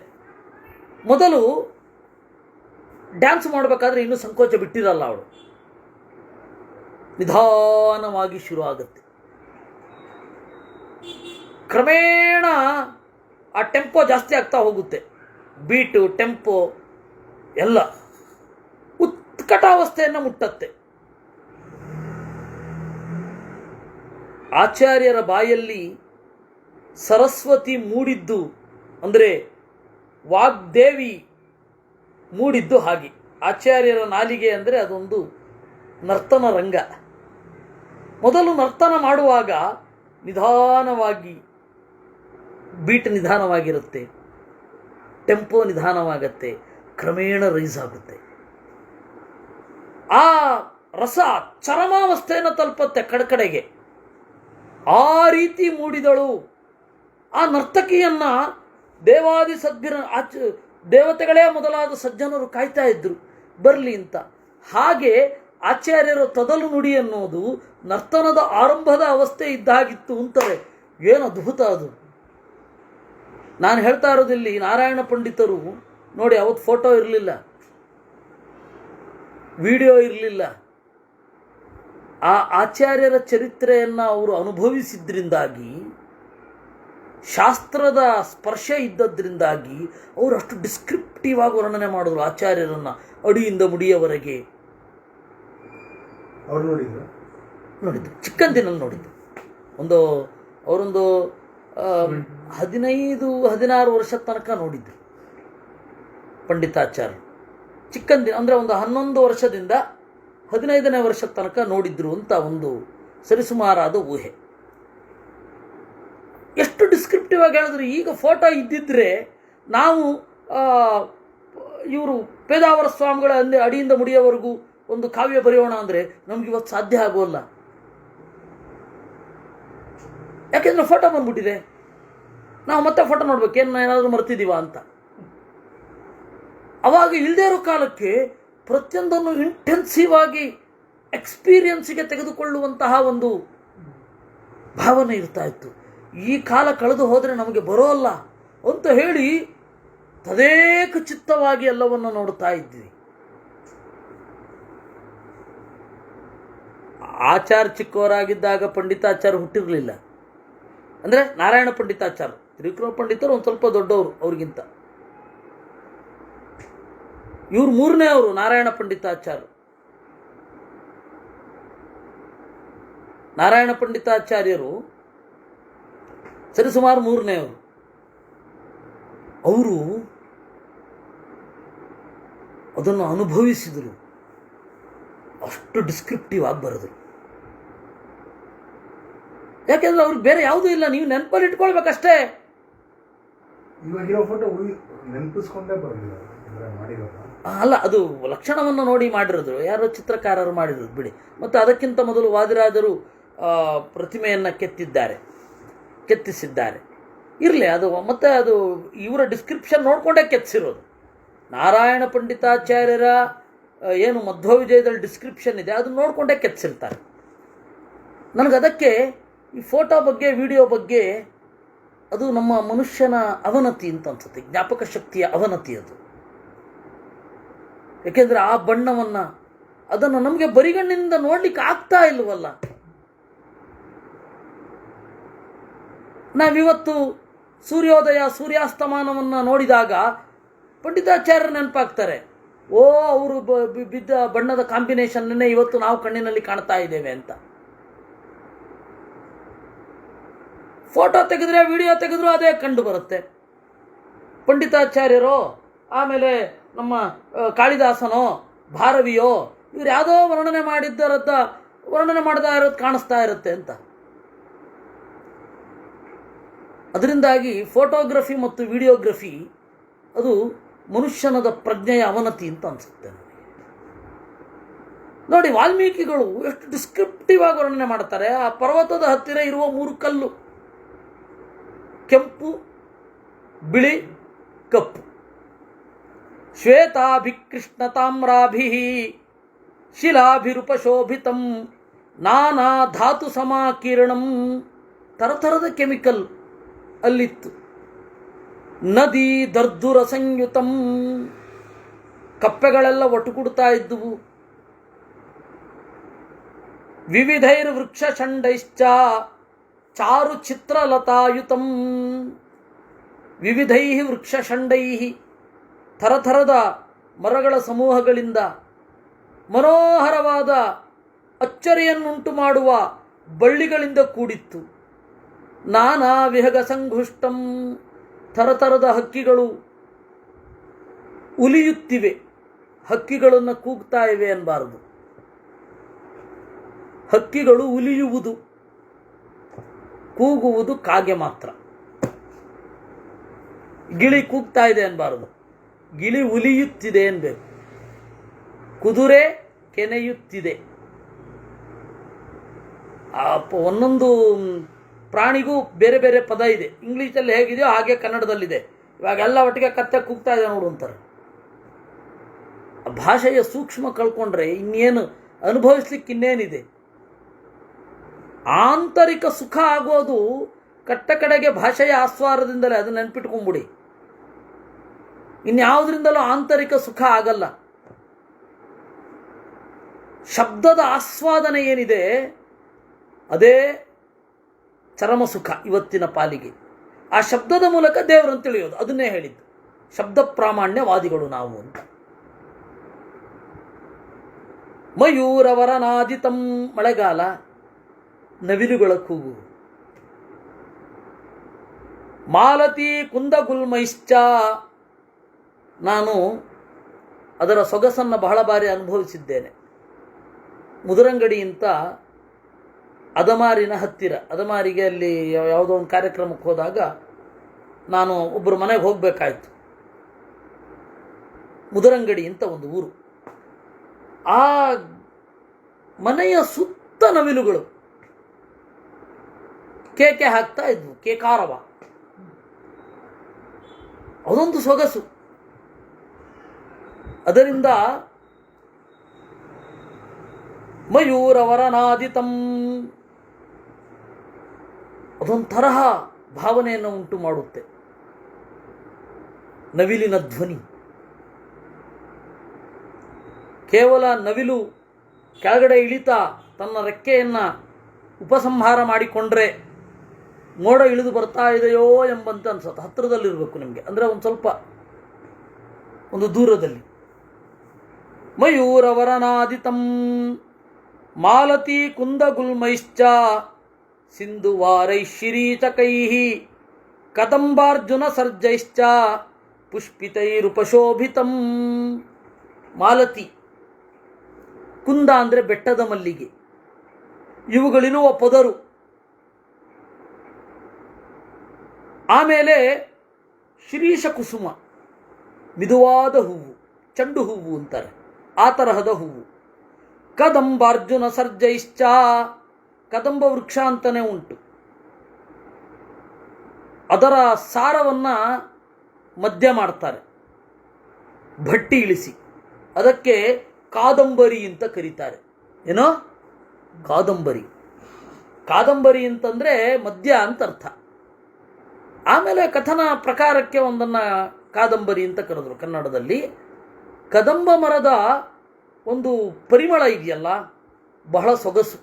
ಮೊದಲು ಡ್ಯಾನ್ಸ್ ಮಾಡಬೇಕಾದ್ರೆ ಇನ್ನೂ ಸಂಕೋಚ ಬಿಟ್ಟಿರಲ್ಲ ಅವಳು, ನಿಧಾನವಾಗಿ ಶುರು ಆಗುತ್ತೆ. ಕ್ರಮೇಣ ಆ ಟೆಂಪೋ ಜಾಸ್ತಿ ಆಗ್ತಾ ಹೋಗುತ್ತೆ, ಬೀಟು ಟೆಂಪೋ ಎಲ್ಲ ಉತ್ಕಟಾವಸ್ಥೆಯನ್ನು ಮುಟ್ಟತ್ತೆ. ಆಚಾರ್ಯರ ಬಾಯಲ್ಲಿ ಸರಸ್ವತಿ ಮೂಡಿದ್ದು, ಅಂದರೆ ವಾಗ್ದೇವಿ ಮೂಡಿದ್ದು ಹಾಗೆ. ಆಚಾರ್ಯರ ನಾಲಿಗೆ ಅಂದರೆ ಅದೊಂದು ನರ್ತನ ರಂಗ. ಮೊದಲು ನರ್ತನ ಮಾಡುವಾಗ ನಿಧಾನವಾಗಿ, ಬೀಟ್ ನಿಧಾನವಾಗಿರುತ್ತೆ, ಟೆಂಪೋ ನಿಧಾನವಾಗತ್ತೆ, ಕ್ರಮೇಣ ರೈಸ್ ಆಗುತ್ತೆ. ಆ ರಸ ಚರಮಾವಸ್ಥೆಯನ್ನು ತಲುಪತ್ತೆ ಕಡೆಗೆ. ಆ ರೀತಿ ಮೂಡಿದಳು. ಆ ನರ್ತಕಿಯನ್ನ ದೇವಾದಿ ದೇವತೆಗಳೇ ಮೊದಲಾದ ಸಜ್ಜನರು ಕಾಯ್ತಾ ಇದ್ರು ಬರಲಿ ಅಂತ. ಹಾಗೆ ಆಚಾರ್ಯರ ತೊದಲು ನುಡಿ ಅನ್ನೋದು ನರ್ತನದ ಆರಂಭದ ಅವಸ್ಥೆ ಇದ್ದಾಗಿತ್ತು ಅಂತಾರೆ. ಏನು ಅದ್ಭುತ ಅದು! ನಾನು ಹೇಳ್ತಾ ಇರೋದಿಲ್ಲಿ ನಾರಾಯಣ ಪಂಡಿತರು ನೋಡಿ, ಅವತ್ತು ಫೋಟೋ ಇರಲಿಲ್ಲ, ವಿಡಿಯೋ ಇರಲಿಲ್ಲ. ಆ ಆಚಾರ್ಯರ ಚರಿತ್ರೆಯನ್ನು ಅವರು ಅನುಭವಿಸಿದ್ರಿಂದಾಗಿ, ಶಾಸ್ತ್ರದ ಸ್ಪರ್ಶ ಇದ್ದದ್ರಿಂದಾಗಿ ಅವರು ಅಷ್ಟು ಡಿಸ್ಕ್ರಿಪ್ಟಿವ್ ಆಗಿ ವರ್ಣನೆ ಮಾಡಿದ್ರು ಆಚಾರ್ಯರನ್ನ, ಅಡಿಯಿಂದ ಮುಡಿಯವರೆಗೆ. ಅವ್ರು ನೋಡಿದ್ದು ಚಿಕ್ಕಂದಿನಲ್ಲಿ ನೋಡಿದ್ದು. ಅವರೊಂದು 15-16 ವರ್ಷದ ತನಕ ನೋಡಿದ್ದು ಪಂಡಿತಾಚಾರ್ಯರು. ಚಿಕ್ಕಂದಿನ ಅಂದರೆ ಒಂದು 11 ವರ್ಷದಿಂದ 15ನೇ ವರ್ಷದ ತನಕ ನೋಡಿದ್ರು ಅಂತ ಒಂದು ಸರಿಸುಮಾರಾದ ಊಹೆ. ಎಷ್ಟು ಡಿಸ್ಕ್ರಿಪ್ಟಿವ್ ಆಗಿ ಹೇಳಿದ್ರು. ಈಗ ಫೋಟೋ ಇದ್ದಿದ್ರೆ ನಾವು ಇವರು ಪೇದಾವರ ಸ್ವಾಮಿಗಳ ಅಡಿಯಿಂದ ಮುಡಿಯವರೆಗೂ ಒಂದು ಕಾವ್ಯ ಬರೆಯೋಣ ಅಂದರೆ ನಮಗಿವತ್ತು ಸಾಧ್ಯ ಆಗೋಲ್ಲ. ಯಾಕೆಂದರೆ ಫೋಟೋ ಬಂದ್ಬಿಟ್ಟಿದೆ. ನಾವು ಮತ್ತೆ ಫೋಟೋ ನೋಡ್ಬೇಕು, ಏನಾದರೂ ಮರ್ತಿದ್ದೀವ ಅಂತ. ಅವಾಗ ಇಲ್ಲದೇ ಇರೋ ಕಾಲಕ್ಕೆ ಪ್ರತಿಯೊಂದನ್ನು ಇಂಟೆನ್ಸಿವ್ ಆಗಿ ಎಕ್ಸ್ಪೀರಿಯನ್ಸಿಗೆ ತೆಗೆದುಕೊಳ್ಳುವಂತಹ ಒಂದು ಭಾವನೆ ಇರ್ತಾ ಇತ್ತು. ಈ ಕಾಲ ಕಳೆದು ಹೋದರೆ ನಮಗೆ ಬರೋಲ್ಲ ಅಂತ ಹೇಳಿ ತದೇಕ ಚಿತ್ತವಾಗಿ ಎಲ್ಲವನ್ನು ನೋಡ್ತಾ ಇದ್ವಿ. ಆಚಾರ್ಯ ಚಿಕ್ಕವರಾಗಿದ್ದಾಗ ಪಂಡಿತಾಚಾರ್ಯ ಹುಟ್ಟಿರಲಿಲ್ಲ. ಅಂದರೆ ನಾರಾಯಣ ಪಂಡಿತಾಚಾರ್ಯ, ತ್ರಿವಿಕ್ರಮ ಪಂಡಿತರು ಒಂದು ಸ್ವಲ್ಪ ದೊಡ್ಡವರು ಅವ್ರಿಗಿಂತ. ಇವ್ರು 3ನೇ ಅವರು, ನಾರಾಯಣ ಪಂಡಿತಾಚಾರ್ಯ. ನಾರಾಯಣ ಪಂಡಿತಾಚಾರ್ಯರು ಸರಿಸುಮಾರು 3ನೇ ಅವರು. ಅವರು ಅದನ್ನು ಅನುಭವಿಸಿದರು, ಅಷ್ಟು ಡಿಸ್ಕ್ರಿಪ್ಟಿವ್ ಆಗಿ ಬರೆದರು. ಯಾಕೆಂದ್ರೆ ಅವ್ರಿಗೆ ಬೇರೆ ಯಾವುದೂ ಇಲ್ಲ, ನೀವು ನೆನಪಲ್ಲಿ ಇಟ್ಕೊಳ್ಬೇಕಷ್ಟೇ. ಇವಾಗಿರೋ ಫೋಟೋ ನೆನಪಿಸ್ಕೊಂಡೇ ಬರಲಿಲ್ಲ ಮಾಡಿರೋದು ಅಲ್ಲ, ಅದು ಲಕ್ಷಣವನ್ನು ನೋಡಿ ಮಾಡಿರೋದು, ಯಾರೋ ಚಿತ್ರಕಾರರು ಮಾಡಿರೋದು ಬಿಡಿ. ಮತ್ತು ಅದಕ್ಕಿಂತ ಮೊದಲು ವಾದಿರಾಜರು ಪ್ರತಿಮೆಯನ್ನು ಕೆತ್ತಿಸಿದ್ದಾರೆ. ಇರಲಿ ಅದು, ಮತ್ತು ಅದು ಇವರ ಡಿಸ್ಕ್ರಿಪ್ಷನ್ ನೋಡಿಕೊಂಡೇ ಕೆತ್ತಿಸಿರೋದು. ನಾರಾಯಣ ಪಂಡಿತಾಚಾರ್ಯರ ಏನು ಮಧ್ವ ವಿಜಯದಲ್ಲಿ ಡಿಸ್ಕ್ರಿಪ್ಷನ್ ಇದೆ ಅದನ್ನು ನೋಡಿಕೊಂಡೇ ಕೆತ್ತಿಸಿರ್ತಾರೆ. ನನಗದಕ್ಕೆ ಈ ಫೋಟೋ ಬಗ್ಗೆ, ವಿಡಿಯೋ ಬಗ್ಗೆ ಅದು ನಮ್ಮ ಮನುಷ್ಯನ ಅವನತಿ ಅಂತ ಅನ್ಸುತ್ತೆ, ಜ್ಞಾಪಕ ಶಕ್ತಿಯ ಅವನತಿ ಅದು. ಯಾಕೆಂದರೆ ಆ ಬಣ್ಣವನ್ನು ಅದನ್ನು ನಮಗೆ ಬರಿಗಣ್ಣಿನಿಂದ ನೋಡ್ಲಿಕ್ಕೆ ಆಗ್ತಾ ಇಲ್ವಲ್ಲ. ನಾವಿವತ್ತು ಸೂರ್ಯೋದಯ ಸೂರ್ಯಾಸ್ತಮಾನವನ್ನು ನೋಡಿದಾಗ ಪಂಡಿತಾಚಾರ್ಯರು ನೆನಪಾಗ್ತಾರೆ. ಓ, ಅವರು ಬಿದ್ದ ಬಣ್ಣದ ಕಾಂಬಿನೇಷನ್ನೇ ಇವತ್ತು ನಾವು ಕಣ್ಣಿನಲ್ಲಿ ಕಾಣ್ತಾ ಇದ್ದೇವೆ ಅಂತ. ಫೋಟೋ ತೆಗೆದ್ರೆ, ವಿಡಿಯೋ ತೆಗೆದ್ರು ಅದೇ ಕಂಡು ಬರುತ್ತೆ. ಪಂಡಿತಾಚಾರ್ಯರೋ, ಆಮೇಲೆ ನಮ್ಮ ಕಾಳಿದಾಸನೋ, ಭಾರವಿಯೋ, ಇವ್ರು ಯಾವುದೋ ವರ್ಣನೆ ಮಾಡ್ತಾ ಇರೋದು ಕಾಣಿಸ್ತಾ ಇರುತ್ತೆ ಅಂತ. ಅದರಿಂದಾಗಿ ಫೋಟೋಗ್ರಫಿ ಮತ್ತು ವಿಡಿಯೋಗ್ರಫಿ ಅದು ಮನುಷ್ಯನದ ಪ್ರಜ್ಞೆಯ ಅವನತಿ ಅಂತ ಅನಿಸುತ್ತೆ ನನಗೆ. ನೋಡಿ, ವಾಲ್ಮೀಕಿಗಳು ಎಷ್ಟು ಡಿಸ್ಕ್ರಿಪ್ಟಿವ್ ಆಗಿ ವರ್ಣನೆ ಮಾಡ್ತಾರೆ. ಆ ಪರ್ವತದ ಹತ್ತಿರ ಇರುವ 3 ಕಲ್ಲು, ಕೆಂಪು, ಬಿಳಿ, ಕಪ್ಪು. ಶ್ವೇತಾಭಿಕೃಷ್ಣ ತಾಮ್ರಾಭಿ ಶಿಲಾಭಿರುಪಶೋಭಿತಂ ನಾನಾ ಧಾತು ಸಮಾಕೀರ್ಣಂ. ಥರಥರದ ಕೆಮಿಕಲ್ ಅಲ್ಲಿತ್ತು. ನದಿ ದರ್ದುರ ಸಂಯುತಂ, ಕಪ್ಪೆಗಳೆಲ್ಲ ಒಟ್ಟುಗೂಡ್ತಾ ಇದ್ದುವು. ವಿವಿಧೈರ್ವೃಕ್ಷ ಷಂಡೈಶ್ಚ ಚಾರು ಚಿತ್ರಲತಾಯುತಂ. ವಿವಿಧೈ ವೃಕ್ಷ ಷಂಡೈ, ಥರಥರದ ಮರಗಳ ಸಮೂಹಗಳಿಂದ ಮನೋಹರವಾದ ಅಚ್ಚರಿಯನ್ನುಂಟು ಮಾಡುವ ಬಳ್ಳಿಗಳಿಂದ ಕೂಡಿತ್ತು. ನಾನಾ ವಿಹಗ ಸಂಘುಷ್ಟಂ, ಥರಥರದ ಹಕ್ಕಿಗಳು ಉಲಿಯುತ್ತಿವೆ. ಹಕ್ಕಿಗಳನ್ನು ಕೂಗ್ತಾ ಇವೆ ಅನ್ನಬಾರದು, ಹಕ್ಕಿಗಳು ಉಲಿಯುವುದು, ಕೂಗುವುದು ಕಾಗೆ ಮಾತ್ರ. ಗಿಳಿ ಕೂಗ್ತಾ ಇದೆ ಅನ್ನಬಾರದು, ಗಿಳಿ ಉಲಿಯುತ್ತಿದೆ ಅನ್ಬೇಕು. ಕುದುರೆ ಕೆನೆಯುತ್ತಿದೆ. ಒಂದೊಂದು ಪ್ರಾಣಿಗೂ ಬೇರೆ ಬೇರೆ ಪದ ಇದೆ. ಇಂಗ್ಲೀಷಲ್ಲಿ ಹೇಗಿದೆಯೋ ಹಾಗೆ ಕನ್ನಡದಲ್ಲಿದೆ. ಇವಾಗೆಲ್ಲ ಒಟ್ಟಿಗೆ ಕತ್ತೆ ಕೂಗ್ತಾ ಇದೆ ನೋಡು ಅಂತಾರೆ. ಭಾಷೆಯ ಸೂಕ್ಷ್ಮ ಕಳ್ಕೊಂಡ್ರೆ ಇನ್ನೇನು ಅನುಭವಿಸ್ಲಿಕ್ಕೆ ಇನ್ನೇನಿದೆ. ಆಂತರಿಕ ಸುಖ ಆಗೋದು ಕಟ್ಟ ಕಡೆಗೆ ಭಾಷೆಯ ಆಸ್ವಾದದಿಂದಲೇ, ಅದು ನೆನ್ಪಿಟ್ಕೊಂಡ್ಬಿಡಿ. ಇನ್ಯಾವುದರಿಂದಲೂ ಆಂತರಿಕ ಸುಖ ಆಗಲ್ಲ. ಶಬ್ದದ ಆಸ್ವಾದನೆ ಏನಿದೆ ಅದೇ ಚರಮ ಸುಖ ಇವತ್ತಿನ ಪಾಲಿಗೆ. ಆ ಶಬ್ದದ ಮೂಲಕ ದೇವರನ್ನು ತಿಳಿಯೋದು, ಅದನ್ನೇ ಹೇಳಿದ್ದು. ಶಬ್ದ ಪ್ರಾಮಾಣ್ಯವಾದಿಗಳು ನಾವು ಅಂತ. ಮಯೂರವರನಾದಿತಂ, ಮಳೆಗಾಲ, ನವಿಲುಗಳ ಕೂಗು. ಮಾಲತಿ ಕುಂದಗುಲ್ಮೈಶ್ಚ, ನಾನು ಅದರ ಸೊಗಸನ್ನು ಬಹಳ ಬಾರಿ ಅನುಭವಿಸಿದ್ದೇನೆ. ಮುದುರಂಗಡಿ ಅಂತ ಅದಮಾರಿನ ಹತ್ತಿರ, ಅದಮಾರಿಗೆ ಅಲ್ಲಿ ಯಾವುದೋ ಒಂದು ಕಾರ್ಯಕ್ರಮಕ್ಕೆ ಹೋದಾಗ ನಾನು ಒಬ್ಬರು ಮನೆಗೆ ಹೋಗಬೇಕಾಯ್ತು. ಮುದುರಂಗಡಿ ಅಂತ ಒಂದು ಊರು. ಆ ಮನೆಯ ಸುತ್ತ ನವಿಲುಗಳು ಕೇಕೆ ಹಾಕ್ತಾ ಇದ್ವು, ಕೇಕಾರವ. ಅದೊಂದು ಸೊಗಸು. ಅದರಿಂದ ಮಯೂರವರನಾದಿತಂ ಅದೊಂದು ತರಹ ಭಾವನೆಯನ್ನು ಉಂಟು ಮಾಡುತ್ತೆ. ನವಿಲಿನ ಧ್ವನಿ, ಕೇವಲ ನವಿಲು ಕೆಳಗಡೆ ಇಳಿತಾ ತನ್ನ ರೆಕ್ಕೆಯನ್ನು ಉಪಸಂಹಾರ ಮಾಡಿಕೊಂಡ್ರೆ ಮೋಡ ಇಳಿದು ಬರ್ತಾ ಇದೆಯೋ ಎಂಬಂತೆ ಅನ್ಸುತ್ತೆ. ಹತ್ತಿರದಲ್ಲಿರಬೇಕು ನಿಮಗೆ, ಅಂದರೆ ಒಂದು ಸ್ವಲ್ಪ ಒಂದು ದೂರದಲ್ಲಿ. ಮಯೂರವರನಾದಿತಂ ಮಾಲತಿ ಕುಂದಗುಲ್ಮೈಶ್ಚ ಸಿಂಧುವಾರೈಶಿರೀಚಕೈಃ ಕದಂಬಾರ್ಜುನ ಸರ್ಜೈಶ್ಚ ಪುಷ್ಪಿತೈರುಪಶೋಭಿತಂ. ಮಾಲತಿ, ಕುಂದ ಅಂದರೆ ಬೆಟ್ಟದ ಮಲ್ಲಿಗೆ. ಇವುಗಳಿರುವ ಪೊದರು, ಆಮೇಲೆ ಶಿರೀಷ ಕುಸುಮ, ಮಿದುವಾದ ಹೂವು, ಚೆಂಡು ಹೂವು ಅಂತಾರೆ, ಆ ತರಹದ ಹೂವು. ಕದಂಬಾರ್ಜುನ ಸರ್ಜೈಶ್ಚ, ಕದಂಬ ವೃಕ್ಷ ಅಂತಲೇ ಉಂಟು. ಅದರ ಸಾರವನ್ನು ಮದ್ಯ ಮಾಡ್ತಾರೆ, ಭಟ್ಟಿ ಇಳಿಸಿ. ಅದಕ್ಕೆ ಕಾದಂಬರಿ ಅಂತ ಕರೀತಾರೆ. ಏನೋ ಕಾದಂಬರಿ. ಕಾದಂಬರಿ ಅಂತಂದರೆ ಮದ್ಯ ಅಂತ ಅರ್ಥ. ಆಮೇಲೆ ಕಥನ ಪ್ರಕಾರಕ್ಕೆ ಒಂದನ್ನು ಕಾದಂಬರಿ ಅಂತ ಕರೆದ್ರು ಕನ್ನಡದಲ್ಲಿ. ಕದಂಬ ಮರದ ಒಂದು ಪರಿಮಳ ಇದೆಯಲ್ಲ, ಬಹಳ ಸೊಗಸು.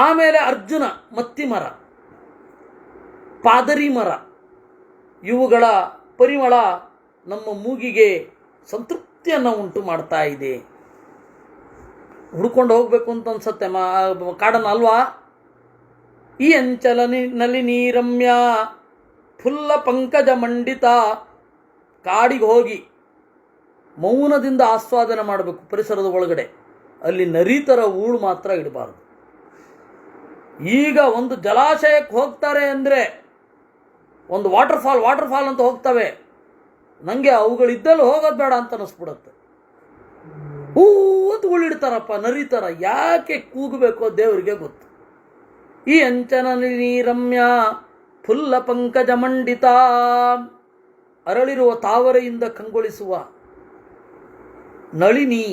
ಆಮೇಲೆ ಅರ್ಜುನ, ಮತ್ತಿ ಮರ, ಪಾದರಿ ಮರ, ಇವುಗಳ ಪರಿಮಳ ನಮ್ಮ ಮೂಗಿಗೆ ಸಂತೃಪ್ತಿಯನ್ನು ಉಂಟು ಮಾಡ್ತಾ ಇದೆ. ಹುಡ್ಕೊಂಡು ಹೋಗ್ಬೇಕು ಅಂತ ಅನ್ಸತ್ತೆ ಕಾಡನ್ನ ಅಲ್ವಾ. ಈ ಅಂಚಲ ನಲಿನಿ ರಮ್ಯ ಫುಲ್ಲ ಪಂಕಜ ಮಂಡಿತ. ಕಾಡಿಗೆ ಹೋಗಿ ಮೌನದಿಂದ ಆಸ್ವಾದನೆ ಮಾಡಬೇಕು ಪರಿಸರದ ಒಳಗಡೆ. ಅಲ್ಲಿ ನರಿತರ ಊಳು ಮಾತ್ರ ಇಡಬಾರ್ದು. ಈಗ ಒಂದು ಜಲಾಶಯಕ್ಕೆ ಹೋಗ್ತಾರೆ ಅಂದರೆ, ಒಂದು ವಾಟರ್ಫಾಲ್ ಅಂತ ಹೋಗ್ತವೆ, ನನಗೆ ಅವುಗಳಿದ್ದಲ್ಲಿ ಹೋಗೋದು ಬೇಡ ಅಂತ ಅನ್ನಿಸ್ಬಿಡುತ್ತೆ. ಹೂ ಅಂತ ಉಳಿಡ್ತಾರಪ್ಪ ನರಿತರ. ಯಾಕೆ ಕೂಗಬೇಕೋ ದೇವರಿಗೆ ಗೊತ್ತು. ಈ ಅಂಚನಲಿನಿ ರಮ್ಯ ಫುಲ್ಲ ಪಂಕಜ ಮಂಡಿತ, ಅರಳಿರುವ ತಾವರೆಯಿಂದ ಕಂಗೊಳಿಸುವ ನಳಿನಿ.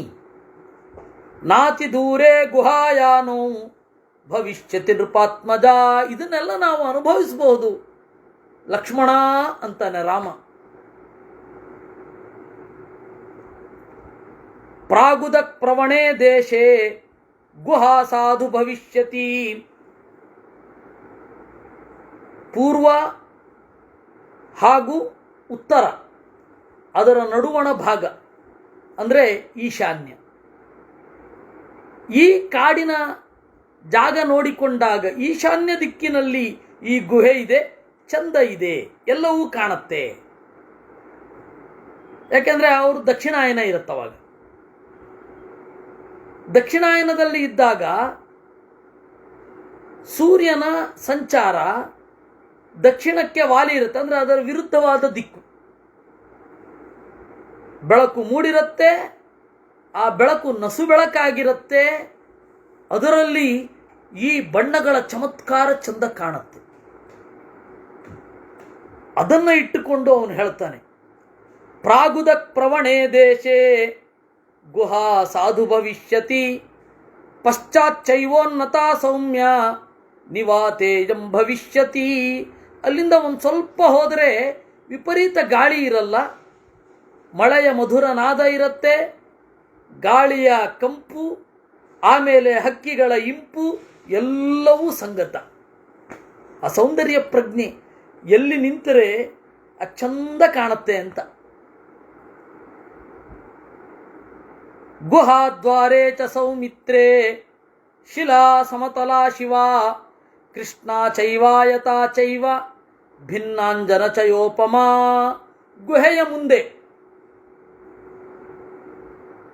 ನಾತಿ ದೂರೇ ಗುಹಾಯಾನೋ ಭವಿಷ್ಯತಿ ನೃಪಾತ್ಮಜ. ಇದನ್ನೆಲ್ಲ ನಾವು ಅನುಭವಿಸಬಹುದು. ಲಕ್ಷ್ಮಣ ಅಂತಾನೆ ರಾಮ. ಪ್ರಾಗುದಕ್ ಪ್ರವಣೇ ದೇಶೇ ಗುಹಾ ಸಾಧು ಭವಿಷ್ಯತಿ. ಪೂರ್ವ ಹಾಗೂ ಉತ್ತರ, ಅದರ ನಡುವಣ ಭಾಗ ಅಂದರೆ ಈಶಾನ್ಯ. ಈ ಕಾಡಿನ ಜಾಗ ನೋಡಿಕೊಂಡಾಗ ಈಶಾನ್ಯ ದಿಕ್ಕಿನಲ್ಲಿ ಈ ಗುಹೆ ಇದೆ, ಚಂದ ಇದೆ, ಎಲ್ಲವೂ ಕಾಣುತ್ತೆ. ಯಾಕೆಂದರೆ ಅವರು ದಕ್ಷಿಣಾಯನ ಇರುತ್ತವಾಗ. ದಕ್ಷಿಣಾಯನದಲ್ಲಿ ಇದ್ದಾಗ ಸೂರ್ಯನ ಸಂಚಾರ ದಕ್ಷಿಣಕ್ಕೆ ವಾಲಿ ಇರುತ್ತೆ, ಅಂದರೆ ಅದರ ವಿರುದ್ಧವಾದ ದಿಕ್ಕು. ಬೆಳಕು ಮೂಡಿರುತ್ತೆ, ಆ ಬೆಳಕು ನಸು ಬೆಳಕಾಗಿರುತ್ತೆ. ಅದರಲ್ಲಿ ಈ ಬಣ್ಣಗಳ ಚಮತ್ಕಾರ ಚಂದ ಕಾಣುತ್ತೆ. ಅದನ್ನು ಇಟ್ಟುಕೊಂಡು ಅವನು ಹೇಳ್ತಾನೆ, ಪ್ರಾಗುದಕ್ ಪ್ರವಣೇ ದೇಶೇ ಗುಹಾ ಸಾಧು ಭವಿಷ್ಯತಿ. ಪಶ್ಚಾಚ್ಚೈವೋನ್ನತ ಸೌಮ್ಯ ನಿವಾತೇಯಂ ಭವಿಷ್ಯತಿ. ಅಲ್ಲಿಂದ ಒಂದು ಸ್ವಲ್ಪ ಹೋದರೆ ವಿಪರೀತ ಗಾಳಿ ಇರಲ್ಲ, ಮಳೆಯ ಮಧುರ ನಾದ ಇರುತ್ತೆ, ಗಾಳಿಯ ಕಂಪು, ಆಮೇಲೆ ಹಕ್ಕಿಗಳ ಇಂಪು, ಎಲ್ಲವೂ ಸಂಗತ. ಆ ಸೌಂದರ್ಯ ಪ್ರಜ್ಞೆ ಎಲ್ಲಿ ನಿಂತರೆ ಚಂದ ಕಾಣುತ್ತೆ ಅಂತ. ಗುಹಾದ್ವಾರೇ ಚ ಸೌಮಿತ್ರೇ ಶಿಲಾ ಸಮತಲಾ ಶಿವ. ಕೃಷ್ಣ ಚೈವಾಯತಾ ಚೈವ ಭಿನ್ನಾಂಜನ ಚಯೋಪಮಾ. ಗುಹೆಯ ಮುಂದೆ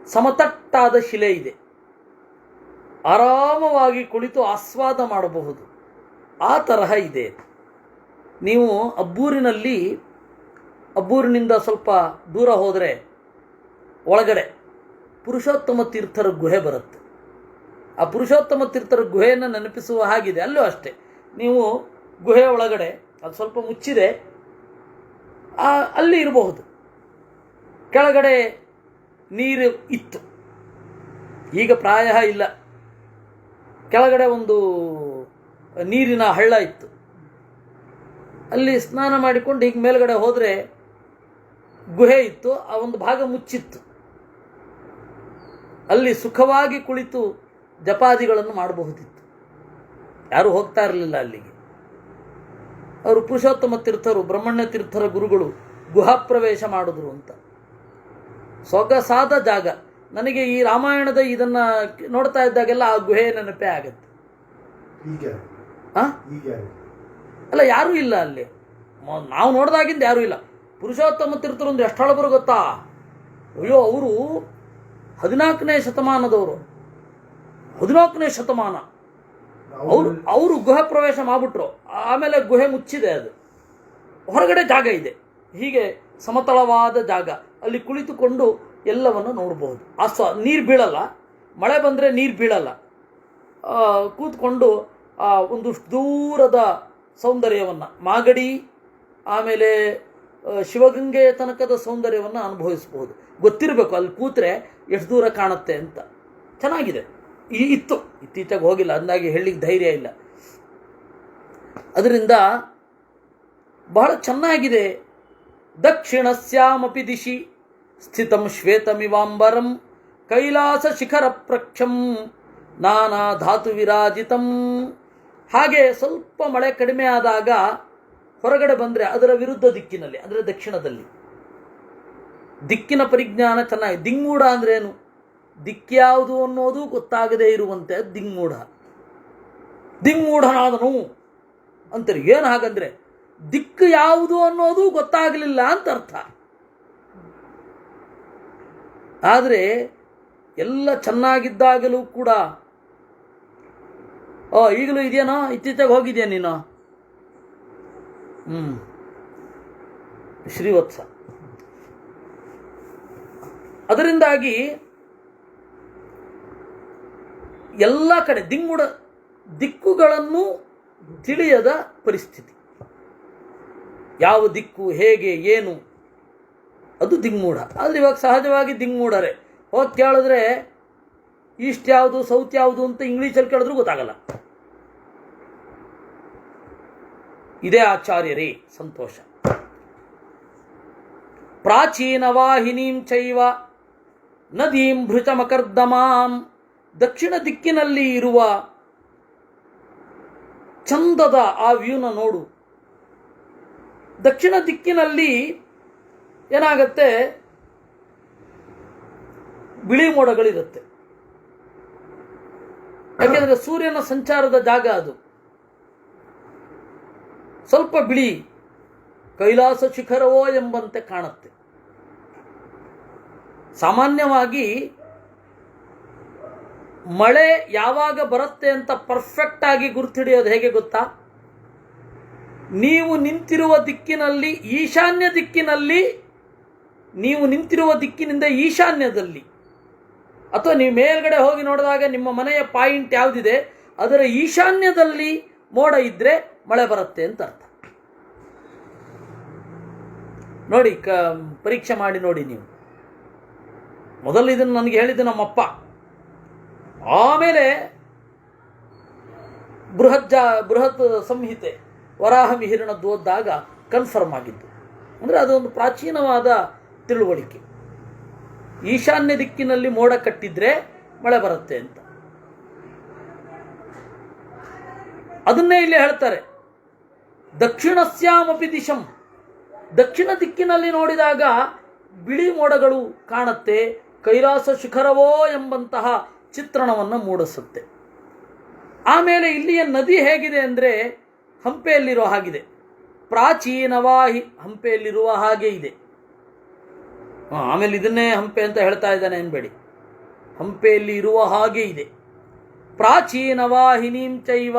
ಸಮತಟ್ಟಾದ ಶಿಲೆ ಇದೆ, ಆರಾಮವಾಗಿ ಕುಳಿತು ಆಸ್ವಾದ ಮಾಡಬಹುದು. ಆ ತರಹ ಇದೆ. ನೀವು ಅಬ್ಬೂರಿನಿಂದ ಸ್ವಲ್ಪ ದೂರ ಹೋದರೆ ಒಳಗಡೆ ಪುರುಷೋತ್ತಮ ತೀರ್ಥರ ಗುಹೆ ಬರುತ್ತೆ. ಆ ಪುರುಷೋತ್ತಮ ತೀರ್ಥರ ಗುಹೆಯನ್ನು ನೆನಪಿಸುವ ಹಾಗಿದೆ. ಅಲ್ಲೂ ಅಷ್ಟೇ, ನೀವು ಗುಹೆ ಒಳಗಡೆ ಅದು ಸ್ವಲ್ಪ ಮುಚ್ಚಿದೆ, ಅಲ್ಲಿ ಇರಬಹುದು. ಕೆಳಗಡೆ ನೀರು ಇತ್ತು, ಈಗ ಪ್ರಾಯ ಇಲ್ಲ. ಕೆಳಗಡೆ ಒಂದು ನೀರಿನ ಹಳ್ಳ ಇತ್ತು, ಅಲ್ಲಿ ಸ್ನಾನ ಮಾಡಿಕೊಂಡು ಹೀಗೆ ಮೇಲ್ಗಡೆ ಹೋದರೆ ಗುಹೆ ಇತ್ತು. ಆ ಒಂದು ಭಾಗ ಮುಚ್ಚಿತ್ತು. ಅಲ್ಲಿ ಸುಖವಾಗಿ ಕುಳಿತು ಜಪಾದಿಗಳನ್ನು ಮಾಡಬಹುದಿತ್ತು. ಯಾರೂ ಹೋಗ್ತಾ ಇರಲಿಲ್ಲ ಅಲ್ಲಿಗೆ. ಅವರು ಪುರುಷೋತ್ತಮ ತೀರ್ಥರು, ಬ್ರಹ್ಮಣ್ಯ ತೀರ್ಥರ ಗುರುಗಳು ಗುಹಾಪ್ರವೇಶ ಮಾಡಿದ್ರು ಅಂತ. ಸೊಗಸಾದ ಜಾಗ. ನನಗೆ ಈ ರಾಮಾಯಣದ ಇದನ್ನು ನೋಡ್ತಾ ಇದ್ದಾಗೆಲ್ಲ ಆ ಗುಹೆ ನೆನಪೇ ಆಗತ್ತೆ. ಅಲ್ಲ, ಯಾರೂ ಇಲ್ಲ ಅಲ್ಲಿ. ನಾವು ನೋಡ್ದಾಗಿಂದ ಯಾರೂ ಇಲ್ಲ. ಪುರುಷೋತ್ತಮ ತೀರ್ಥರೊಂದು ಎಷ್ಟು ಹಳಬರು ಗೊತ್ತಾ? ಅಯ್ಯೋ, ಅವರು 14ನೇ ಶತಮಾನದವರು. 14ನೇ ಶತಮಾನ. ಅವರು ಗುಹೆ ಪ್ರವೇಶ ಮಾಡಿಬಿಟ್ರು. ಆಮೇಲೆ ಗುಹೆ ಮುಚ್ಚಿದೆ, ಅದು ಹೊರಗಡೆ ಜಾಗ ಇದೆ, ಹೀಗೆ ಸಮತಳವಾದ ಜಾಗ, ಅಲ್ಲಿ ಕುಳಿತುಕೊಂಡು ಎಲ್ಲವನ್ನು ನೋಡಬಹುದು. ನೀರು ಬೀಳಲ್ಲ, ಮಳೆ ಬಂದರೆ ನೀರು ಬೀಳಲ್ಲ. ಕೂತ್ಕೊಂಡು ಒಂದು ದೂರದ ಸೌಂದರ್ಯವನ್ನು, ಮಾಗಡಿ ಆಮೇಲೆ ಶಿವಗಂಗೆಯ ತನಕದ ಸೌಂದರ್ಯವನ್ನು ಅನುಭವಿಸಬಹುದು. ಗೊತ್ತಿರಬೇಕು ಅಲ್ಲಿ ಕೂತ್ರೆ ಎಷ್ಟು ದೂರ ಕಾಣುತ್ತೆ ಅಂತ. ಚೆನ್ನಾಗಿದೆ. ಇತ್ತೀಚೆಗೆ ಹೋಗಿಲ್ಲ, ಅಂದಾಗಿ ಹೇಳಲಿಕ್ಕೆ ಧೈರ್ಯ ಇಲ್ಲ. ಅದರಿಂದ ಬಹಳ ಚೆನ್ನಾಗಿದೆ. ದಕ್ಷಿಣಸ್ಯಾಮಪಿ ದಿಶಿ ಸ್ಥಿತಂ ಶ್ವೇತಮಿವಾಂಬರಂ ಕೈಲಾಸ ಶಿಖರ ಪ್ರಕ್ಷಂ ನಾನಾ ಧಾತು ವಿರಾಜಿತಂ. ಹಾಗೆ ಸ್ವಲ್ಪ ಮಳೆ ಕಡಿಮೆ ಆದಾಗ ಹೊರಗಡೆ ಬಂದರೆ ಅದರ ವಿರುದ್ಧ ದಿಕ್ಕಿನಲ್ಲಿ, ಅಂದರೆ ದಕ್ಷಿಣದಲ್ಲಿ, ದಿಕ್ಕಿನ ಪರಿಜ್ಞಾನ ಚೆನ್ನಾಗಿ. ದಿಂಗೂಢ ಅಂದ್ರೇನು? ದಿಕ್ಕ್ಯಾವುದು ಅನ್ನೋದು ಗೊತ್ತಾಗದೇ ಇರುವಂತೆ ದಿಂಗೂಢ. ದಿಂಗೂಢನಾದನು ಅಂತಾರೆ. ಏನು ಹಾಗಂದ್ರೆ ದಿಕ್ಕು ಯಾವುದು ಅನ್ನೋದು ಗೊತ್ತಾಗಲಿಲ್ಲ ಅಂತ ಅರ್ಥ. ಆದರೆ ಎಲ್ಲ ಚೆನ್ನಾಗಿದ್ದಾಗಲೂ ಕೂಡ ಈಗಲೂ ಇದೆಯೇನೋ? ಇತ್ತೀಚೆಗೆ ಹೋಗಿದೆಯಾ ನೀನು? ಶ್ರೀವತ್ಸ. ಅದರಿಂದಾಗಿ ಎಲ್ಲ ಕಡೆ ದಿಕ್ಕುಗಳನ್ನು ತಿಳಿಯದ ಪರಿಸ್ಥಿತಿ. ಯಾವ ದಿಕ್ಕು, ಹೇಗೆ, ಏನು, ಅದು ದಿಗ್ಮೂಢ. ಆದರೆ ಇವಾಗ ಸಹಜವಾಗಿ ದಿಗ್ಮೂಢರೇ. ಹೋಗಿ ಕೇಳಿದ್ರೆ ಈಸ್ಟ್ ಯಾವುದು, ಸೌತ್ ಯಾವುದು ಅಂತ ಇಂಗ್ಲೀಷಲ್ಲಿ ಕೇಳಿದ್ರೂ ಗೊತ್ತಾಗಲ್ಲ. ಇದೇ ಆಚಾರ್ಯರೇ ಸಂತೋಷ. ಪ್ರಾಚೀನ ವಾಹಿನೀಂ ಚೈವ ನದೀಂ ಭೃಚಮಕರ್ದಮಾಂ. ದಕ್ಷಿಣ ದಿಕ್ಕಿನಲ್ಲಿ ಇರುವ ಚಂದದ ಆ ವ್ಯೂನ ನೋಡು. ದಕ್ಷಿಣ ದಿಕ್ಕಿನಲ್ಲಿ ಏನಾಗತ್ತೆ, ಬಿಳಿ ಮೋಡಗಳಿರುತ್ತೆ. ಯಾಕೆಂದ್ರೆ ಸೂರ್ಯನ ಸಂಚಾರದ ಜಾಗ ಅದು. ಸ್ವಲ್ಪ ಬಿಳಿ, ಕೈಲಾಸ ಶಿಖರವೋ ಎಂಬಂತೆ ಕಾಣುತ್ತೆ. ಸಾಮಾನ್ಯವಾಗಿ ಮಳೆ ಯಾವಾಗ ಬರುತ್ತೆ ಅಂತ ಪರ್ಫೆಕ್ಟ್ ಆಗಿ ಗುರುತಿಡಿಯೋದು ಹೇಗೆ ಗೊತ್ತಾ? ನೀವು ನಿಂತಿರುವ ದಿಕ್ಕಿನಲ್ಲಿ, ಈಶಾನ್ಯ ದಿಕ್ಕಿನಲ್ಲಿ, ನೀವು ನಿಂತಿರುವ ದಿಕ್ಕಿನಿಂದ ಈಶಾನ್ಯದಲ್ಲಿ, ಅಥವಾ ನೀವು ಮೇಲ್ಗಡೆ ಹೋಗಿ ನೋಡಿದಾಗ ನಿಮ್ಮ ಮನೆಯ ಪಾಯಿಂಟ್ ಯಾವುದಿದೆ ಅದರ ಈಶಾನ್ಯದಲ್ಲಿ ಮೋಡ ಇದ್ರೆ ಮಳೆ ಬರುತ್ತೆ ಅಂತ ಅರ್ಥ. ನೋಡಿ, ಪರೀಕ್ಷೆ ಮಾಡಿ ನೋಡಿ ನೀವು. ಮೊದಲು ಇದನ್ನು ನನಗೆ ಹೇಳಿದ್ದು ನಮ್ಮಪ್ಪ. ಆಮೇಲೆ ಬೃಹತ್ ಸಂಹಿತೆ ವರಾಹ ಮಿಹಿರನದ್ದು ಓದಿದಾಗ ಕನ್ಫರ್ಮ್ ಆಗಿದ್ದು. ಅಂದರೆ ಅದೊಂದು ಪ್ರಾಚೀನವಾದ ತಿಳುವಳಿಕೆ. ಈಶಾನ್ಯ ದಿಕ್ಕಿನಲ್ಲಿ ಮೋಡ ಕಟ್ಟಿದ್ರೆ ಮಳೆ ಬರುತ್ತೆ ಅಂತ. ಅದನ್ನೇ ಇಲ್ಲಿ ಹೇಳ್ತಾರೆ, ದಕ್ಷಿಣಸ್ಯಾಮಪಿ ದಿಶಂ. ದಕ್ಷಿಣ ದಿಕ್ಕಿನಲ್ಲಿ ನೋಡಿದಾಗ ಬಿಳಿ ಮೋಡಗಳು ಕಾಣುತ್ತೆ, ಕೈಲಾಸ ಶಿಖರವೋ ಎಂಬಂತಹ ಚಿತ್ರಣವನ್ನು ಮೂಡಿಸುತ್ತೆ. ಆಮೇಲೆ ಇಲ್ಲಿಯ ನದಿ ಹೇಗಿದೆ ಅಂದರೆ ಹಂಪೆಯಲ್ಲಿರುವ ಹಾಗಿದೆ. ಪ್ರಾಚೀನವಾಹಿ ಹಂಪೆಯಲ್ಲಿರುವ ಹಾಗೆ ಇದೆ. ಆಮೇಲೆ ಇದನ್ನೇ ಹಂಪೆ ಅಂತ ಹೇಳ್ತಾ ಇದ್ದಾನೆ ಅನ್ಬೇಡಿ, ಹಂಪೆಯಲ್ಲಿ ಇರುವ ಹಾಗೆ ಇದೆ. ಪ್ರಾಚೀನವಾಹಿನೀಂ ಚೈವ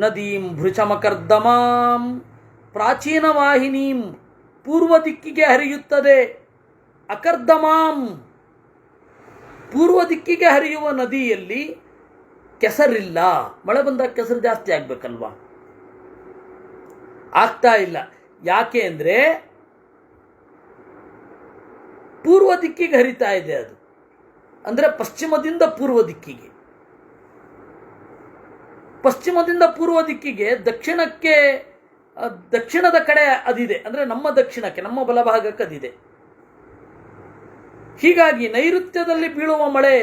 ನದೀಂ ಭೃಚಮಕರ್ದಮಾಂ. ಪ್ರಾಚೀನವಾಹಿನೀಂ ಪೂರ್ವ ದಿಕ್ಕಿಗೆ ಹರಿಯುತ್ತದೆ. ಅಕರ್ದಮಾಂ ಪೂರ್ವ ದಿಕ್ಕಿಗೆ ಹರಿಯುವ ನದಿಯಲ್ಲಿ ಕೆಸರಿಲ್ಲ. ಮಳೆ ಬಂದಾಗ ಕೆಸರು ಜಾಸ್ತಿ ಆಗ್ಬೇಕಲ್ವಾ? ಆಗ್ತಾ ಇಲ್ಲ. ಯಾಕೆ ಅಂದರೆ ಪೂರ್ವ ದಿಕ್ಕಿಗೆ ಹರಿತಾ ಇದೆ ಅದು. ಅಂದರೆ ಪಶ್ಚಿಮದಿಂದ ಪೂರ್ವ ದಿಕ್ಕಿಗೆ, ಪಶ್ಚಿಮದಿಂದ ಪೂರ್ವ ದಿಕ್ಕಿಗೆ, ದಕ್ಷಿಣದ ಕಡೆ ಅದಿದೆ. ಅಂದರೆ ನಮ್ಮ ದಕ್ಷಿಣಕ್ಕೆ, ನಮ್ಮ ಬಲಭಾಗಕ್ಕೆ ಅದಿದೆ. ಹೀಗಾಗಿ ನೈಋತ್ಯದಲ್ಲಿ ಬೀಳುವ ಮಳೆ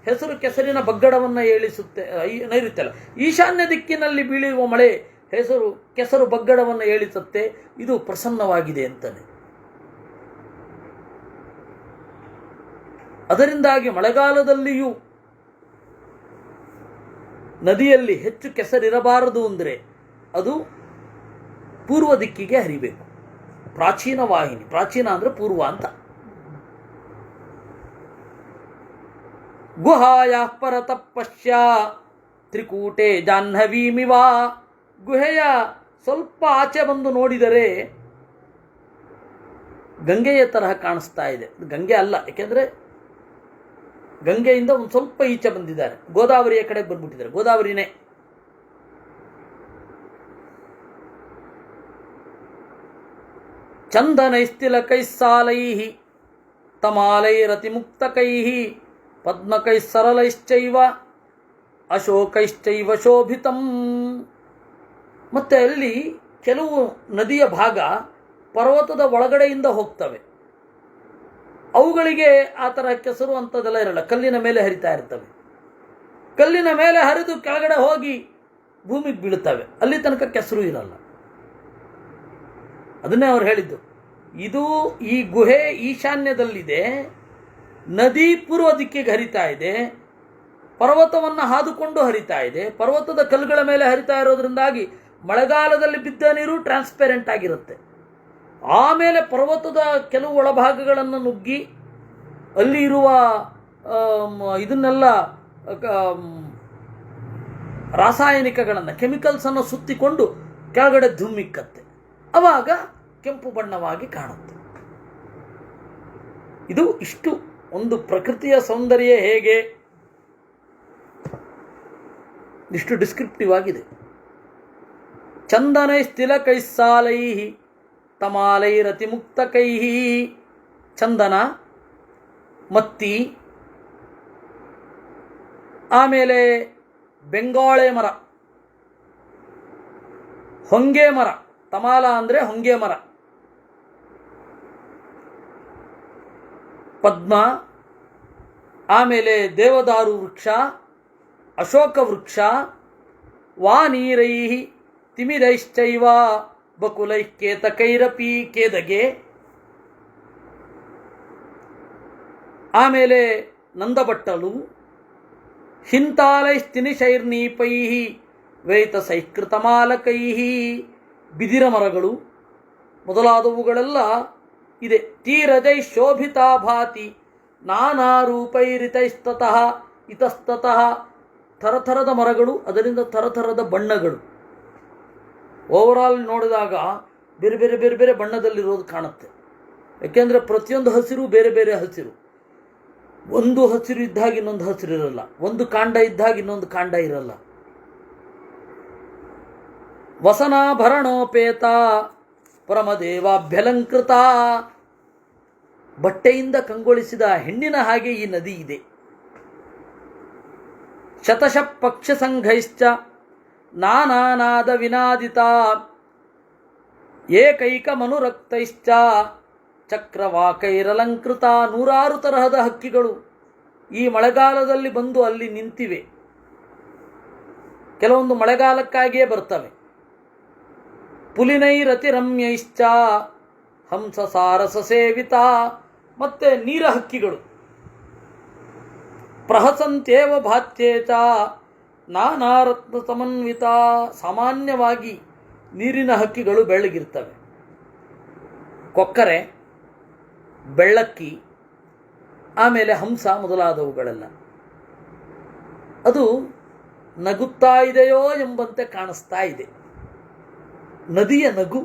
ಹೆಸರು ಕೆಸರಿನ ಬಗ್ಗಡವನ್ನು ಏಳಿಸುತ್ತೆ. ನೈಋತ್ಯ ಅಲ್ಲ, ಈಶಾನ್ಯ ದಿಕ್ಕಿನಲ್ಲಿ ಬೀಳುವ ಮಳೆ ಹೆಸರು ಕೆಸರು ಬಗ್ಗಡವನ್ನು ಏಳಿಸುತ್ತೆ. ಇದು ಪ್ರಸನ್ನವಾಗಿದೆ ಅಂತಾನೆ. ಅದರಿಂದಾಗಿ ಮಳೆಗಾಲದಲ್ಲಿಯೂ ನದಿಯಲ್ಲಿ ಹೆಚ್ಚು ಕೆಸರಿರಬಾರದು ಅಂದರೆ ಅದು ಪೂರ್ವ ದಿಕ್ಕಿಗೆ ಹರಿಬೇಕು. ಪ್ರಾಚೀನ ವಾಹಿನಿ, ಪ್ರಾಚೀನ ಅಂದರೆ ಪೂರ್ವ ಅಂತ. ಗುಹಾಯ ಪರತಃ ಪಶ್ಯ ತ್ರಿಕೂಟೆ ಜಾಹ್ನವೀಮಿವ. ಗುಹೆಯ ಸ್ವಲ್ಪ ಆಚೆ ಬಂದು ನೋಡಿದರೆ ಗಂಗೆಯ ತರಹ ಕಾಣಿಸ್ತಾ ಇದೆ. ಗಂಗೆ ಅಲ್ಲ, ಏಕೆಂದರೆ ಗಂಗೆಯಿಂದ ಒಂದು ಸ್ವಲ್ಪ ಈಚೆ ಬಂದಿದ್ದಾರೆ, ಗೋದಾವರಿಯ ಕಡೆಗೆ ಬಂದ್ಬಿಟ್ಟಿದ್ದಾರೆ. ಗೋದಾವರಿನೇ. ಚಂದನೈಸ್ತಿಲಕೈಸ್ಸಾಲೈ ತಮಾಲೈರತಿಮುಕ್ತಕೈ ಪದ್ಮಕೈ ಸರಳೈಶ್ಚೈವ ಅಶೋಕೈಶ್ಚೈವ ಶೋಭಿತಂ. ಮತ್ತು ಅಲ್ಲಿ ಕೆಲವು ನದಿಯ ಭಾಗ ಪರ್ವತದ ಒಳಗಡೆಯಿಂದ ಹೋಗ್ತವೆ. ಅವುಗಳಿಗೆ ಆ ಥರ ಕೆಸರು ಅಂಥದ್ದೆಲ್ಲ ಇರಲ್ಲ, ಕಲ್ಲಿನ ಮೇಲೆ ಹರಿತಾ ಇರ್ತವೆ. ಕಲ್ಲಿನ ಮೇಲೆ ಹರಿದು ಕೆಳಗಡೆ ಹೋಗಿ ಭೂಮಿಗೆ ಬೀಳುತ್ತವೆ, ಅಲ್ಲಿ ತನಕ ಕೆಸರು ಇರಲ್ಲ. ಅದನ್ನೇ ಅವ್ರು ಹೇಳಿದ್ದು. ಇದು ಈ ಗುಹೆ ಈಶಾನ್ಯದಲ್ಲಿದೆ, ನದಿ ಪೂರ್ವ ದಿಕ್ಕಿಗೆ ಹರಿತಾ ಇದೆ, ಪರ್ವತವನ್ನು ಹಾದುಕೊಂಡು ಹರಿತಾ ಇದೆ. ಪರ್ವತದ ಕಲ್ಲುಗಳ ಮೇಲೆ ಹರಿತಾ ಇರೋದ್ರಿಂದಾಗಿ ಮಳೆಗಾಲದಲ್ಲಿ ಬಿದ್ದ ನೀರು ಟ್ರಾನ್ಸ್ಪೆರೆಂಟ್ ಆಗಿರುತ್ತೆ. ಆಮೇಲೆ ಪರ್ವತದ ಕೆಲವು ಒಳಭಾಗಗಳನ್ನು ನುಗ್ಗಿ ಅಲ್ಲಿ ಇರುವ ಇದನ್ನೆಲ್ಲ ರಾಸಾಯನಿಕಗಳನ್ನು, ಕೆಮಿಕಲ್ಸನ್ನು ಸುತ್ತಿಕೊಂಡು ಕೆಳಗಡೆ ಧುಮ್ಮಿಕ್ಕತ್ತೆ. ಆವಾಗ ಕೆಂಪು ಬಣ್ಣವಾಗಿ ಕಾಣುತ್ತೆ. ಇದು ಇಷ್ಟು ಒಂದು ಪ್ರಕೃತಿಯ ಸೌಂದರ್ಯ ಹೇಗೆ ಇಷ್ಟು ಡಿಸ್ಕ್ರಿಪ್ಟಿವ್ ಆಗಿದೆ. ಚಂದನೈಸ್ತಿಲಕೈಸ್ಸಾಲೈ ತಮಾಲೈರತಿಮುಕ್ತಕೈ. ಚಂದನ, ಮತ್ತಿ, ಆಮೇಲೆ ಬೆಂಗಾಳೆ ಮರ, ಹೊಂಗೆ ಮರ. ತಮಾಲ ಅಂದರೆ ಹೊಂಗೆ ಮರ. ಪದ್ಮ, ಆಮೇಲೆ ದೇವದಾರು ವೃಕ್ಷ, ಅಶೋಕ ವೃಕ್ಷ, ವಾನೀರೈ ತಿಮಿರೈಶ್ಚೈವ ಬಕುಲೈ ಕೇತಕೈರಪಿ. ಕೇದಗೆ, ಆಮೇಲೆ ನಂದಬಟ್ಟಲು, ಹಿಂತಾಲೈಸ್ತಿನಿಶೈರ್ನೀಪೈ ವೇತಸೈಕೃತಮಾಲಕೈ. ಬಿದಿರ ಮರಗಳು ಮೊದಲಾದವುಗಳೆಲ್ಲ ಇದೆ. ತೀರಜೈ ಶೋಭಿತಾ ಭಾತಿ ನಾನಾ ರೂಪೈರಿತೈಸ್ತತಃ ಇತಸ್ತತಃ. ಥರಥರದ ಮರಗಳು, ಅದರಿಂದ ಥರಥರದ ಬಣ್ಣಗಳು. ಓವರಾಲ್ ನೋಡಿದಾಗ ಬೇರೆ ಬೇರೆ ಬೇರೆ ಬೇರೆ ಬಣ್ಣದಲ್ಲಿರೋದು ಕಾಣುತ್ತೆ. ಯಾಕೆಂದರೆ ಪ್ರತಿಯೊಂದು ಹಸಿರು ಬೇರೆ ಬೇರೆ ಹಸಿರು. ಒಂದು ಹಸಿರು ಇದ್ದಾಗ ಇನ್ನೊಂದು ಹಸಿರು ಇರಲ್ಲ, ಒಂದು ಕಾಂಡ ಇದ್ದಾಗ ಇನ್ನೊಂದು ಕಾಂಡ ಇರಲ್ಲ. ವಸನಾಭರಣೋಪೇತ ಪರಮದೇವಾಭ್ಯಲಂಕೃತ. ಬಟ್ಟೆಯಿಂದ ಕಂಗೊಳಿಸಿದ ಹೆಣ್ಣಿನ ಹಾಗೆ ಈ ನದಿ ಇದೆ. ಶತಶಃ ಪಕ್ಷ ಸಂಘೈಶ್ಚ ನಾನಾನಾದ ವಿನಾದಿತ ಏಕೈಕಮನುರಕ್ತೈಶ್ಚ ಚಕ್ರವಾಕೈರಲಂಕೃತ. 100 ತರಹದ ಹಕ್ಕಿಗಳು ಈ ಮಳೆಗಾಲದಲ್ಲಿ ಬಂದು ಅಲ್ಲಿ ನಿಂತಿವೆ. ಕೆಲವೊಂದು ಮಳೆಗಾಲಕ್ಕಾಗಿಯೇ ಬರ್ತವೆ. ಪುಲಿನೈರತಿರಮ್ಯೈಶ್ಚ ಹಂಸ ಸಾರಸ ಸೇವಿತ. ಮತ್ತೆ ನೀರ ಹಕ್ಕಿಗಳು. ಪ್ರಹಸಂತ್ಯೇವ ಭಾತ್ಯೇಚ ನಾನಾರತ್ನ ಸಮನ್ವಿತ. ಸಾಮಾನ್ಯವಾಗಿ ನೀರಿನ ಹಕ್ಕಿಗಳು ಬೆಳ್ಳಗಿರ್ತವೆ. ಕೊಕ್ಕರೆ, ಬೆಳ್ಳಕ್ಕಿ, ಆಮೇಲೆ ಹಂಸ ಮೊದಲಾದವುಗಳೆಲ್ಲ. ಅದು ನಗುತ್ತಾ ಇದೆಯೋ ಎಂಬಂತೆ ಕಾಣಿಸ್ತಾ ಇದೆ. ನದಿಯ ನಗು.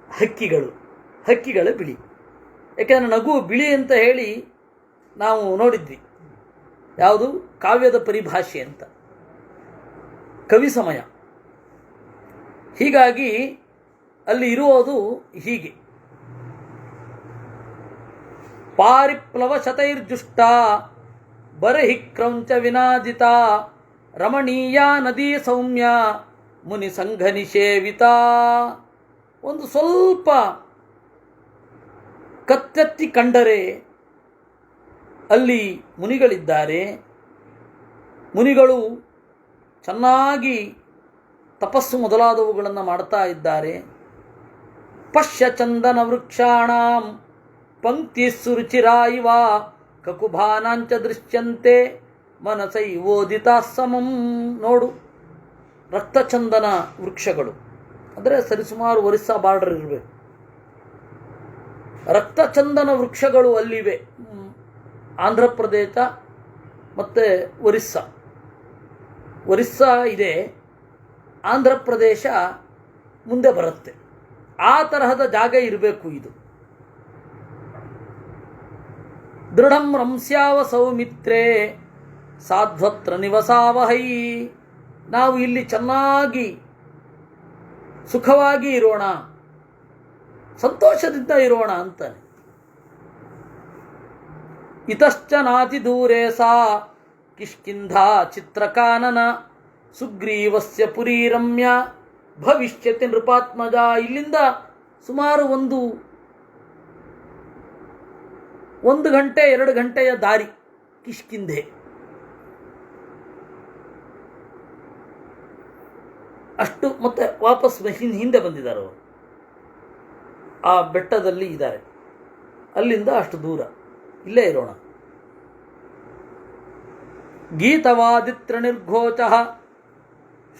ಹಕ್ಕಿಗಳು ಬಿಳಿ. ಯಾಕೆಂದರೆ ನಗು ಬಿಳಿ ಅಂತ ಹೇಳಿ ನಾವು ನೋಡಿದ್ವಿ. ಯಾವುದು? ಕಾವ್ಯದ ಪರಿಭಾಷೆ ಅಂತ, ಕವಿ ಸಮಯ. ಹೀಗಾಗಿ ಅಲ್ಲಿ ಇರುವುದು ಹೀಗೆ. ಪಾರಿಪ್ಲವ ಶತೈರ್ಜುಷ್ಟ ಬರಹಿ ಕ್ರೌಂಚ ವಿನಾದಿತ ರಮಣೀಯ ನದಿ ಸೌಮ್ಯ ಮುನಿ ಸಂಘ ನಿಷೇವಿತ. ಒಂದು ಸ್ವಲ್ಪ ಕತ್ತೆತ್ತಿ ಕಂಡರೆ ಅಲ್ಲಿ ಮುನಿಗಳಿದ್ದಾರೆ. ಮುನಿಗಳು ಚೆನ್ನಾಗಿ ತಪಸ್ಸು ಮೊದಲಾದವುಗಳನ್ನು ಮಾಡ್ತಾ ಇದ್ದಾರೆ. ಪಶ್ಯ ಚಂದನ ವೃಕ್ಷಾಣಾಂ ಪಂಕ್ತಿ ಸುರುಚಿರಾ ಇವ ಕಕುಭಾನಾಂಚ ದೃಶ್ಯಂತೆ ಮನಸೈವೋದಿತಾ ಸಮಂ. ನೋಡು, ರಕ್ತಚಂದನ ವೃಕ್ಷಗಳು ಅಂದರೆ ಸರಿಸುಮಾರು ಒರಿಸ್ಸಾ ಬಾರ್ಡರ್ ಇರಬೇಕು. ರಕ್ತಚಂದನ ವೃಕ್ಷಗಳು ಅಲ್ಲಿವೆ. ಆಂಧ್ರ ಪ್ರದೇಶ ಮತ್ತು ಒರಿಸ್ಸಾ. ಒರಿಸ್ಸಾ ಇದೆ, ಆಂಧ್ರ ಪ್ರದೇಶ ಮುಂದೆ ಬರುತ್ತೆ. ಆ ತರಹದ ಜಾಗ ಇರಬೇಕು ಇದು. ದೃಢಂ ರಂಸ್ಯಾವ ಸೌಮಿತ್ರೇ ಸಾಧ್ವತ್ರ ನಿವಸಾವಹೈ. ನಾವು ಇಲ್ಲಿ ಚೆನ್ನಾಗಿ ಸುಖವಾಗಿ ಇರೋಣ, ಸಂತೋಷದಿಂದ ಇರೋಣ ಅಂತಾನೆ. ಇತಶ್ಚ ನಾತಿ ದೂರೇ ಸಾ ಕಿಷ್ಕಿಂಧಾ ಚಿತ್ರಕಾನನ ಸುಗ್ರೀವಸ್ಯ ಪುರಿ ರಮ್ಯ ಭವಿಷ್ಯತಿ ನೃಪಾತ್ಮಜ. ಇಲ್ಲಿಂದ ಸುಮಾರು ಒಂದು ಗಂಟೆ 2 ಗಂಟೆಯ ದಾರಿ ಕಿಷ್ಕಿಂಧೆ. ಅಷ್ಟು ಮತ್ತೆ ವಾಪಸ್ ಹಿಂದೆ ಬಂದಿದ್ದಾರೆ ಅವರು. ಆ ಬೆಟ್ಟದಲ್ಲಿ ಇದ್ದಾರೆ, ಅಲ್ಲಿಂದ ಅಷ್ಟು ದೂರ, ಇಲ್ಲೇ ಇರೋಣ. ಗೀತವಾದಿತ್ರ ನಿರ್ಘೋಚ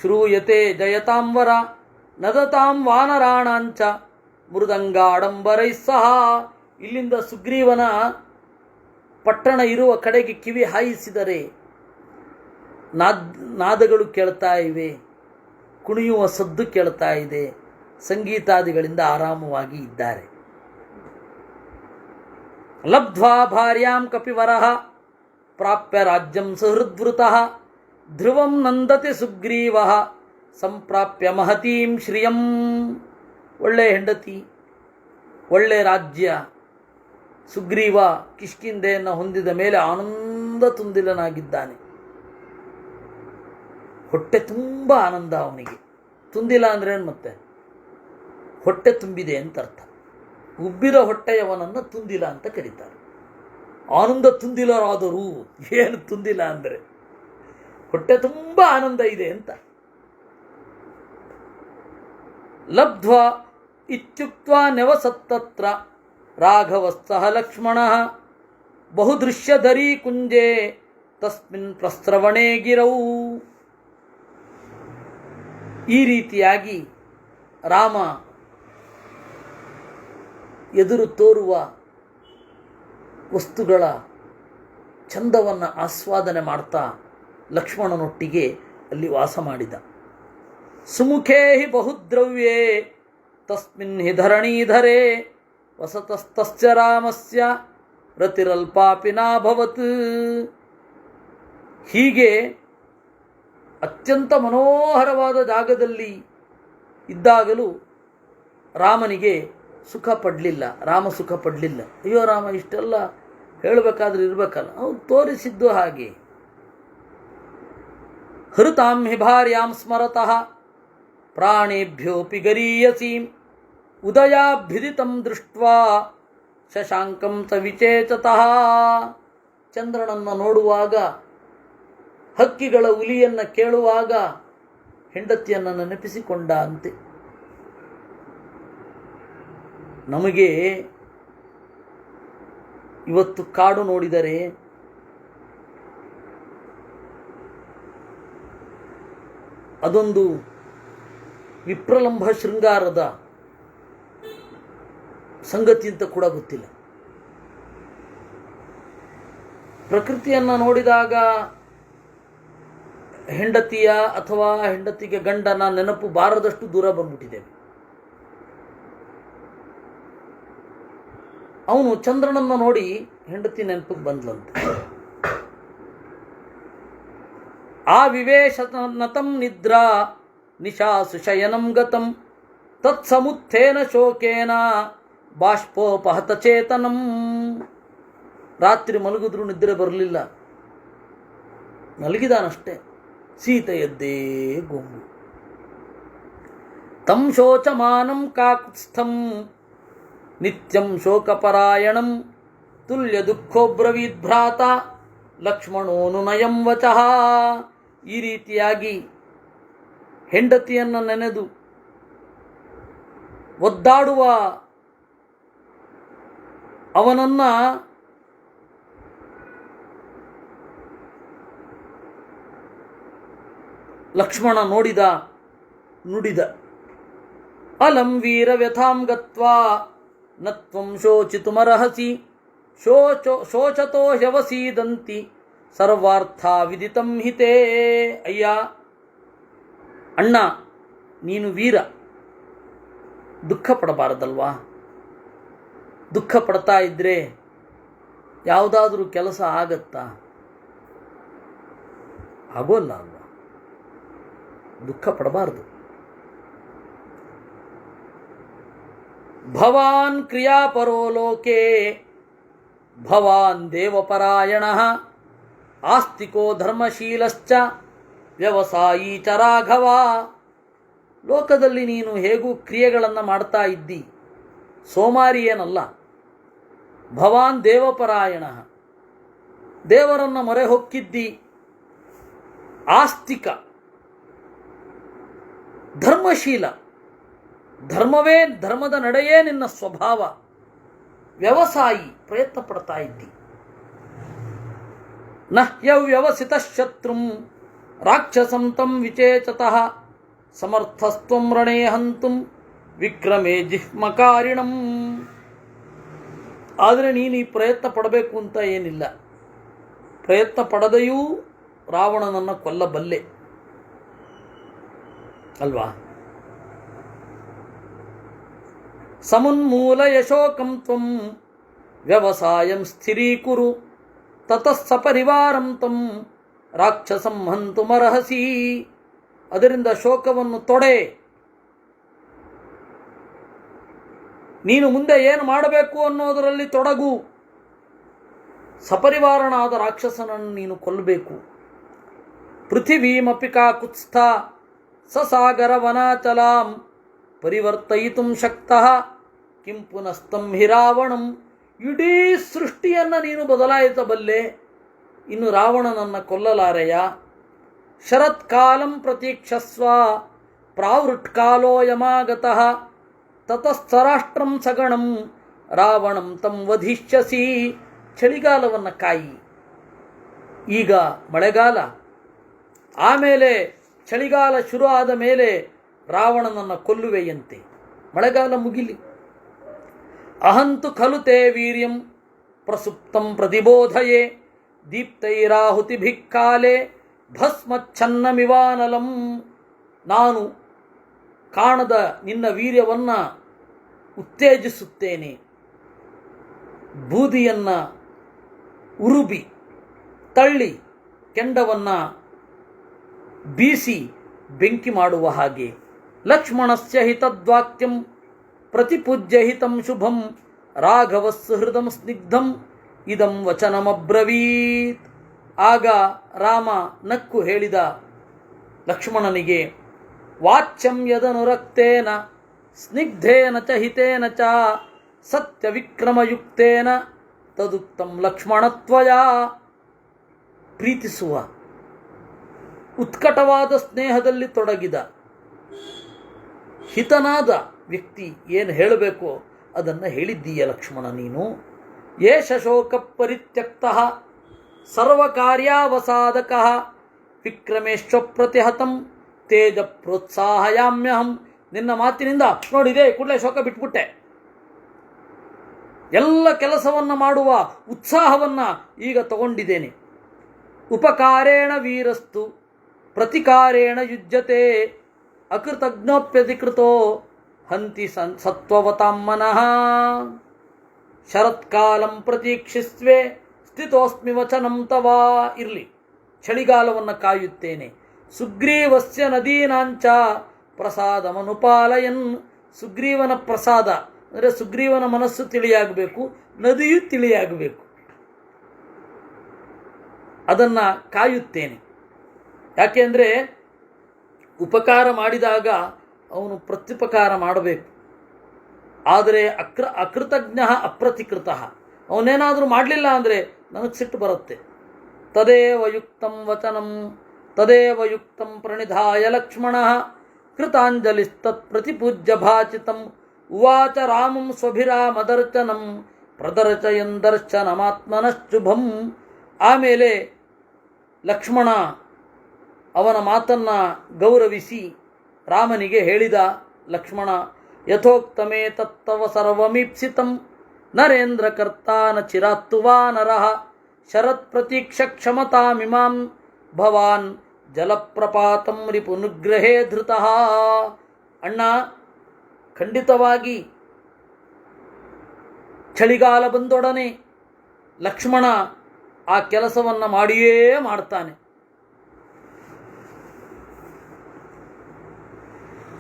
ಶ್ರೂಯತೆ ಜಯತಾಂವರ ನದತಾಂ ವಾನರಾಣಾಂಚ ಮೃದಂಗಾಡಂಬರೈ ಸಹ. ಇಲ್ಲಿಂದ ಸುಗ್ರೀವನ ಪಟ್ಟಣ ಇರುವ ಕಡೆಗೆ ಕಿವಿ ಹಾಯಿಸಿದರೆ ನಾದಗಳು ಕೇಳ್ತಾ ಇವೆ, ಕುಣಿಯುವ ಸದ್ದು ಕೇಳ್ತಾ ಇದೆ, ಸಂಗೀತಾದಿಗಳಿಂದ ಆರಾಮವಾಗಿ ಇದ್ದಾರೆ. ಲಬ್ಧ್ವಾ ಭಾರ್ಯಾಂ ಕಪಿವರಃ ಪ್ರಾಪ್ಯ ರಾಜ್ಯಂ ಸುಹೃದ್ವೃತಃ ಧ್ರುವಂ ನಂದತಿ ಸುಗ್ರೀವಃ ಸಂಪ್ರಾಪ್ಯ ಮಹತೀಂ ಶ್ರಿಯಂ. ಒಳ್ಳೆ ಹೆಂಡತಿ, ಒಳ್ಳೆ ರಾಜ್ಯ. ಸುಗ್ರೀವ ಕಿಷ್ಕಿಂಧೆಯನ್ನು ಹೊಂದಿದ ಮೇಲೆ ಆನಂದ ತುಂದಿಲನಾಗಿದ್ದಾನೆ. ಹೊಟ್ಟೆ ತುಂಬ ಆನಂದ ಅವನಿಗೆ. ತುಂದಿಲ ಅಂದ್ರೇನು? ಮತ್ತೆ ಹೊಟ್ಟೆ ತುಂಬಿದೆ ಅಂತ ಅರ್ಥ. ಉಬ್ಬಿದ ಹೊಟ್ಟೆಯವನನ್ನು ತುಂದಿಲ ಅಂತ ಕರೀತಾರೆ. ಆನಂದ ತುಂದಿಲರಾದರೂ ಏನು ತುಂದಿಲ ಅಂದರೆ ಹೊಟ್ಟೆ ತುಂಬ ಆನಂದ ಇದೆ ಅಂತ. ಲಬ್ಧ್ವಾ ಇತ್ಯುಕ್ತ್ವಾ ನೆವಸತ್ತತ್ರ ರಾಘವಸ್ಸಹ ಲಕ್ಷ್ಮಣಃ ಬಹುದೃಶ್ಯಧರೀ ಕುಂಜೆ ತಸ್ಮಿನ್ ಪ್ರಸ್ರವಣೇ ಗಿರೌ. ಈ ರೀತಿಯಾಗಿ ರಾಮ ಎದುರು ತೋರುವ ವಸ್ತುಗಳ ಚಂದವನ್ನು ಆಸ್ವಾದನೆ ಮಾಡ್ತಾ ಲಕ್ಷ್ಮಣನೊಟ್ಟಿಗೆ ಅಲ್ಲಿ ವಾಸ ಮಾಡಿದ. ಸುಮುಖೇ ಹಿ ಬಹುದ್ರವ್ಯೇ ತಸ್ಮಿನ್ ಹಿ ಧರಣೀಧರೆ ವಸತಸ್ತಸ್ಯ ರಾಮಸ್ಯ ರತಿರಲ್ಪಾಪಿ ನಾಭವತ್. ಹೀಗೆ ಅತ್ಯಂತ ಮನೋಹರವಾದ ಜಾಗದಲ್ಲಿ ಇದ್ದಾಗಲೂ ರಾಮನಿಗೆ ಸುಖ ಪಡಲಿಲ್ಲ, ರಾಮ ಸುಖ ಪಡಲಿಲ್ಲ. ಅಯ್ಯೋ ರಾಮ ಇಷ್ಟೆಲ್ಲ ಹೇಳಬೇಕಾದ್ರೆ ಇರಬೇಕಲ್ಲ, ಅವನು ತೋರಿಸಿದ್ದು ಹಾಗೆ. ಹೃತಾಂ ಹಿ ಭಾರ್ಯಾಂ ಸ್ಮರತಃ ಪ್ರಾಣೇಭ್ಯೋಪಿ ಗರೀಯಸೀಂ ಉದಯಾಭ್ಯುದಿತಂ ದೃಷ್ಟ್ವಾ ಶಶಾಂಕಂ ಸ ವಿಚೇತತಃ. ಚಂದ್ರನನ್ನು ನೋಡುವಾಗ, ಹಕ್ಕಿಗಳ ಉಲಿಯನ್ನು ಕೇಳುವಾಗ ಹೆಂಡತಿಯನ್ನು ನೆನಪಿಸಿಕೊಂಡ ಅಂತೆ. ನಮಗೆ ಇವತ್ತು ಕಾಡು ನೋಡಿದರೆ ಅದೊಂದು ವಿಪ್ರಲಂಭ ಶೃಂಗಾರದ ಸಂಗತಿ ಅಂತ ಕೂಡ ಗೊತ್ತಿಲ್ಲ. ಪ್ರಕೃತಿಯನ್ನು ನೋಡಿದಾಗ ಹೆಂಡತಿಯ ಅಥವಾ ಹೆಂಡತಿಗೆ ಗಂಡನ ನೆನಪು ಬಾರದಷ್ಟು ದೂರ ಬಂದ್ಬಿಟ್ಟಿದ್ದೇವೆ. ಅವನು ಚಂದ್ರನನ್ನು ನೋಡಿ ಹೆಂಡತಿ ನೆನಪಿಗೆ ಬಂದ್ಲಂತೆ. ಆ ವಿವೇಶನತಂ ನಿದ್ರಾ ನಿಶಾಸು ಶಯನಂ ಗತಂ ತತ್ಸಮುತ್ಥೇನ ಶೋಕೇನ ಬಾಷ್ಪೋಪಹತ ಚೇತನಂ. ರಾತ್ರಿ ಮಲಗಿದ್ರೂ ನಿದ್ರೆ ಬರಲಿಲ್ಲ, ಮಲಗಿದಾನಷ್ಟೇ. ಸೀತೆ ಎದ್ದೇ ಗೊಂಬು. ತಂ ಶೋಚಮಾನಂ ಕಾಕುತ್ಸ್ಥಂ ನಿತ್ಯಂ ಶೋಕಪರಾಯಣಂ ತುಲ್ಯ ದುಃಖೋಬ್ರವೀದ್ ಭ್ರಾತ ಲಕ್ಷ್ಮಣೋನು ನಯಂ ವಚಃ. ಈ ರೀತಿಯಾಗಿ ಹೆಂಡತಿಯನ್ನು ನೆನೆದು ಒದ್ದಾಡುವ ಅವನನ್ನ ಲಕ್ಷ್ಮಣ ನೋಡಿದ, ನುಡಿದ. ಅಲಂ ವೀರ ವ್ಯಥಾಂ ಗತ್ವಾ ನತ್ವಂ ಶೋಚಿತುಮರ್ಹಸಿ ಶೋಚತೋ ಹ್ಯವಸೀದಂತಿ ಸರ್ವಾರ್ಥ ವಿದಿತಂ ಹಿತೇ. ಅಯ್ಯ, ಅಣ್ಣ ನೀನು ವೀರ, ದುಃಖ ಪಡಬಾರದಲ್ವಾ? ದುಃಖ ಪಡ್ತಾ ಇದ್ದರೆ ಯಾವುದಾದ್ರೂ ಕೆಲಸ ಆಗತ್ತಾ? ಆಗೋಲ್ಲ ಅಲ್ವಾ? ದುಃಖ ಪಡಬಾರದು. ಭವಾನ್ ಕ್ರಿಯಾಪರೋ ಲೋಕೆ ಭವಾನ್ ದೇವಪರಾಯಣಃ ಆಸ್ತಿಕೋ ಧರ್ಮಶೀಲಶ್ಚ ವ್ಯವಸಾಯೀ ಚ ರಾಘವ. ಲೋಕದಲ್ಲಿ ನೀನು ಹೇಗೂ ಕ್ರಿಯೆಗಳನ್ನು ಮಾಡ್ತಾ ಇದ್ದಿ, ಸೋಮಾರಿ ಏನಲ್ಲ. ಭವಾನ್ ದೇವಪರಾಯಣ, ದೇವರನ್ನು ಮೊರೆ ಹೊಕ್ಕಿದ್ದಿ. ಆಸ್ತಿಕ, ಧರ್ಮಶೀಲ, ಧರ್ಮದ ನಡೆಯೇ ನಿನ್ನ ಸ್ವಭಾವ. ವ್ಯವಸಾಯಿ, ಪ್ರಯತ್ನ ಪಡ್ತಾ ಇದ್ದಿ. ನಹ್ಯವ್ಯವಸಿತ ಶತ್ರುಂ ರಾಕ್ಷಸಂ ತಂ ವಿಚೇಚತಃ ಸಮರ್ಥಸ್ತ್ವಂ ರಣೇ ಹಂತುಂ ವಿಕ್ರಮೇ ಜಿಹ್ಮಕಾರಿಣಂ. ಆದರೆ ನೀನು ಈ ಪ್ರಯತ್ನ ಪಡಬೇಕು ಅಂತ ಏನಿಲ್ಲ. ಪ್ರಯತ್ನ ಪಡದೆಯೂ ರಾವಣನನ್ನು ಕೊಲ್ಲಬಲ್ಲೆ ಅಲ್ವಾ? ಸಮುನ್ಮೂಲ ಯಶೋಕಂ ತ್ವಂ ವ್ಯವಸಾಯಂ ಸ್ಥಿರೀಕುರು ತತಃ ಸಪರಿವಾರಂ ತ್ವಂ ರಾಕ್ಷಸಂ ಹಂತುಮರ್ಹಸಿ. ಅದರಿಂದ ಶೋಕವನ್ನು ತೊಡೆ. ನೀನು ಮುಂದೆ ಏನು ಮಾಡಬೇಕು ಅನ್ನೋದರಲ್ಲಿ ತೊಡಗು. ಸಪರಿವಾರನಾದ ರಾಕ್ಷಸನನ್ನು ನೀನು ಕೊಲ್ಲಬೇಕು. ಪೃಥಿವೀಮಪಿ ಕಾಕುತ್ಸ್ಥ ಸಸಾಗರ ವನಾಚಲಾಂ ಪರಿವರ್ತಯಿತುಂ ಶಕ್ತಃ ಕಿಂ ಪುನಸ್ತಂ ಹಿ ರಾವಣಂ. ಇಡೀ ಸೃಷ್ಟಿಯನ್ನು ನೀನು ಬದಲಾಯಿಸಬಲ್ಲೆ, ಇನ್ನು ರಾವಣನನ್ನು ಕೊಲ್ಲಲಾರೆಯ? ಶರತ್ಕಾಲಂ ಪ್ರತೀಕ್ಷಸ್ವ ಪ್ರಾವೃಟ್ಕಾಲೋ ಯಮಾಗತಃ ತತಸ್ಥರಾಷ್ಟ್ರಂ ಸಗಣಂ ರಾವಣಂ ತಂ ವಧಿಷ್ಯಸಿ. ಚಳಿಗಾಲವನ್ನು ಕಾಯಿ. ಈಗ ಮಳೆಗಾಲ, ಆಮೇಲೆ ಚಳಿಗಾಲ ಶುರು ಆದ ಮೇಲೆ ರಾವಣನನ್ನು ಕೊಲ್ಲುವೆಯಂತೆ. ಮಳೆಗಾಲ ಮುಗಿಲಿ. ಅಹಂತು ಖಲು ತೇ ವೀರ್ಯಂ ಪ್ರಸುಪ್ತಂ ಪ್ರತಿಬೋಧಯೇ ದೀಪ್ತೈರಾಹುತಿಭಿಃ ಕಾಲೇ ಭಸ್ಮಚ್ಛನ್ನಮಿವಾನಲಂ. ನಾನು ಕಾಣದ ನಿನ್ನ ವೀರ್ಯವನ್ನು ಉತ್ತೇಜಿಸುತ್ತೇನೆ. ಬೂದಿಯನ್ನು ಉರುಬಿ ತಳ್ಳಿ ಕೆಂಡವನ್ನು ಬೀಸಿ ಬೆಂಕಿ ಮಾಡುವ ಹಾಗೆ. ಲಕ್ಷ್ಮಣಸ್ಯ ಹಿತದ್ವಾಕ್ಯಂ ಪ್ರತಿಪೂಜ್ಯ ಹಿತಂ ಶುಭಂ ರಾಘವಸ್ಯ ಹೃದಂ ಸ್ನಿಗ್ಧಂ ಇದಂ ವಚನಮಬ್ರವೀತ್. ಆಗ ರಾಮ ನಕ್ಕು ಹೇಳಿದ ಲಕ್ಷ್ಮಣನಿಗೆ, ವಾಚ್ಯಂ ಯದನುರಕ್ತೇನ ಸ್ನಿಗ್ಧೇನ ಚ ಹಿತೇನ ಚ ಸತ್ಯವಿಕ್ರಮಯುಕ್ತೇನ ತದುಕ್ತಂ ಲಕ್ಷ್ಮಣತ್ವಯ. ಪ್ರೀತಿಸುವ, ಉತ್ಕಟವಾದ ಸ್ನೇಹದಲ್ಲಿ ತೊಡಗಿದ ಹಿತನಾದ ವ್ಯಕ್ತಿ ಏನು ಹೇಳಬೇಕೋ ಅದನ್ನು ಹೇಳಿದ್ದೀಯ ಲಕ್ಷ್ಮಣ ನೀನು. ಏಷ ಶೋಕ ಪರಿತ್ಯಕ್ತಃ ಸರ್ವಕಾರ್ಯಾವಸಾದಕಃ ವಿಕ್ರಮೇಶ್ವಪ್ರತಿಹತಂ ತೇಜ ಪ್ರೋತ್ಸಾಹಯಾಮ್ಯಹಂ. ನಿನ್ನ ಮಾತಿನಿಂದ ನೋಡಿದೆ ಕೂಡಲೇ ಶೋಕ ಬಿಟ್ಬಿಟ್ಟೆ. ಎಲ್ಲ ಕೆಲಸವನ್ನು ಮಾಡುವ ಉತ್ಸಾಹವನ್ನು ಈಗ ತಗೊಂಡಿದ್ದೇನೆ. ಉಪಕಾರೇಣ ವೀರಸ್ತು ಪ್ರತಿಕಾರೇಣ ಯುಜ್ಯತೆ ಅಕೃತಜ್ಞೋಪ್ಯಧಿಕೃತೋ ಹಂತಿ ಸತ್ವವತಾಂ ಮನಃ. ಶರತ್ಕಾಲಂ ಪ್ರತೀಕ್ಷಿಸ್ವೆ ಸ್ಥಿತೋಸ್ಮಿ ವಚನಂ ತವಾ. ಇರಲಿ, ಚಳಿಗಾಲವನ್ನು ಕಾಯುತ್ತೇನೆ. ಸುಗ್ರೀವಸ್ಯ ನದೀನಾಂಚ ಪ್ರಸಾದಮನುಪಾಲಯನ್. ಸುಗ್ರೀವನ ಪ್ರಸಾದ ಅಂದರೆ ಸುಗ್ರೀವನ ಮನಸ್ಸು ತಿಳಿಯಾಗಬೇಕು, ನದಿಯು ತಿಳಿಯಾಗಬೇಕು. ಅದನ್ನು ಕಾಯುತ್ತೇನೆ. ಯಾಕೆಂದರೆ ಉಪಕಾರ ಮಾಡಿದಾಗ ಅವನು ಪ್ರತ್ಯುಪಕಾರ ಮಾಡಬೇಕು. ಆದರೆ ಅಕೃತಜ್ಞ ಅಪ್ರತಿಕೃತ, ಅವನೇನಾದರೂ ಮಾಡಲಿಲ್ಲ ಅಂದರೆ ನನಗೆ ಸಿಟ್ಟು ಬರುತ್ತೆ. ತದೇವ ಯುಕ್ತಂ ವಚನಂ ತದೇವ ಯುಕ್ತಂ ಪ್ರಣಿಧಾಯ ಲಕ್ಷ್ಮಣ ಕೃತಾಂಜಲಿಸ್ತತ್ ಪ್ರತಿಪೂಜ್ಯ ಭಾಚಿತಂ ಉವಾಚ ರಾಮಂ ಸ್ವಭಿರಾಮದರ್ಶನಂ ಪ್ರದರ್ಶಯನ್ ದರ್ಶನಮಾತ್ಮನಶ್ಚುಭಂ. ಆಮೇಲೆ ಲಕ್ಷ್ಮಣ ಅವನ ಮಾತನ್ನು ಗೌರವಿಸಿ ರಾಮನಿಗೆ ಹೇಳಿದ. ಲಕ್ಷ್ಮಣ, ಯಥೋಕ್ತಮೇ ತತ್ತವ ಸರ್ವಮೀಪ್ಸಿತಂ ನರೇಂದ್ರ ಕರ್ತಾನ ಚಿರಾತ್ತುವಾ ನರಃ ಶರತ್ ಪ್ರತೀಕ್ಷ ಕ್ಷಮತಾಮಿಮಾಂ ಭವಾನ್ ಜಲಪ್ರಪಾತಂ ರಿಪುನುಗ್ರಹೇ ಧೃತಃ. ಅಣ್ಣ, ಖಂಡಿತವಾಗಿ ಚಳಿಗಾಲ ಬಂದೊಡನೆ ಲಕ್ಷ್ಮಣ ಆ ಕೆಲಸವನ್ನು ಮಾಡಿಯೇ ಮಾಡ್ತಾನೆ.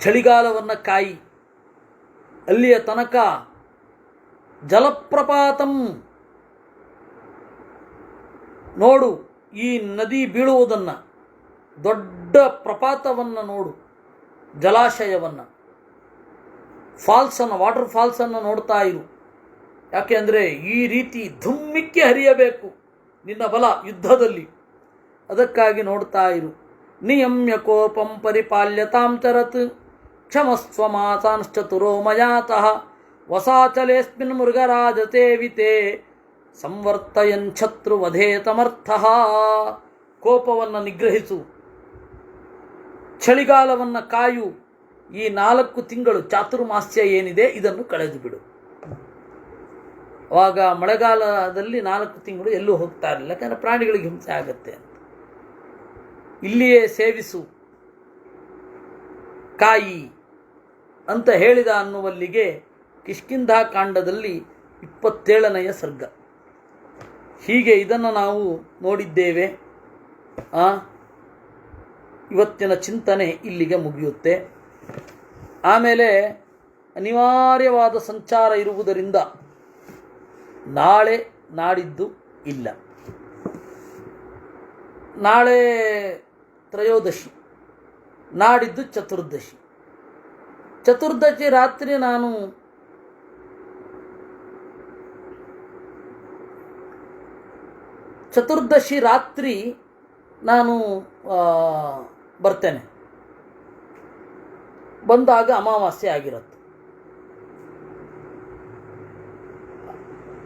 ಚಳಿಗಾಲವನ್ನು ಕಾಯಿ, ಅಲ್ಲಿಯ ತನಕ ಜಲಪ್ರಪಾತಂ ನೋಡು, ಈ ನದಿ ಬೀಳುವುದನ್ನು, ದೊಡ್ಡ ಪ್ರಪಾತವನ್ನು ನೋಡು, ಜಲಾಶಯವನ್ನು, ಫಾಲ್ಸನ್ನು, ವಾಟರ್ ಫಾಲ್ಸನ್ನು ನೋಡ್ತಾ ಇರು. ಯಾಕೆ ಅಂದರೆ ಈ ರೀತಿ ಧುಮ್ಮಿಕ್ಕಿ ಹರಿಯಬೇಕು ನಿನ್ನ ಬಲ ಯುದ್ಧದಲ್ಲಿ, ಅದಕ್ಕಾಗಿ ನೋಡ್ತಾ ಇರು. ನಿಯಮ್ಯ ಕೋಪಂ ಪರಿಪಾಲ್ಯತಾಂ ಚರತ್ ಕ್ಷಮಸ್ವ ಮಾಸಾಂಶ್ಚತುರೋ ಮಯಾತಃ ವಸಾಚಲೇಸ್ಮಿನ್ ಮೃಗರಾಜಸೇವಿತೆ ಸಂವರ್ತಯನ್ ಶತ್ರುವಧೇ ಸಮರ್ಥಃ. ಕೋಪವನ್ನು ನಿಗ್ರಹಿಸು, ಚಳಿಗಾಲವನ್ನು ಕಾಯು, ಈ 4 ತಿಂಗಳು ಚಾತುರ್ಮಾಸ್ಯ ಏನಿದೆ ಇದನ್ನು ಕಳೆದು ಬಿಡು. ಆವಾಗ ಮಳೆಗಾಲದಲ್ಲಿ 4 ತಿಂಗಳು ಎಲ್ಲೂ ಹೋಗ್ತಾ ಇರಲಿಲ್ಲ, ಯಾಕಂದರೆ ಪ್ರಾಣಿಗಳಿಗೆ ಹಿಂಸೆ ಆಗತ್ತೆ ಅಂತ. ಇಲ್ಲಿಯೇ ಸೇವಿಸು, ಕಾಯಿ ಅಂತ ಹೇಳಿದ ಅನ್ನುವಲ್ಲಿಗೆ ಕಿಷ್ಕಿಂಧಾ ಕಾಂಡದಲ್ಲಿ 27ನೆಯ ಸರ್ಗ. ಹೀಗೆ ಇದನ್ನು ನಾವು ನೋಡಿದ್ದೇವೆ. ಇವತ್ತಿನ ಚಿಂತನೆ ಇಲ್ಲಿಗೆ ಮುಗಿಯುತ್ತೆ. ಆಮೇಲೆ ಅನಿವಾರ್ಯವಾದ ಸಂಚಾರ ಇರುವುದರಿಂದ ನಾಳೆ ನಾಡಿದ್ದು ಇಲ್ಲ. ನಾಳೆ ತ್ರಯೋದಶಿ, ನಾಡಿದ್ದು ಚತುರ್ದಶಿ. ಚತುರ್ದಶಿ ರಾತ್ರಿ ನಾನು ಬರ್ತೇನೆ. ಬಂದಾಗ ಅಮಾವಾಸ್ಯೆ ಆಗಿರುತ್ತೆ.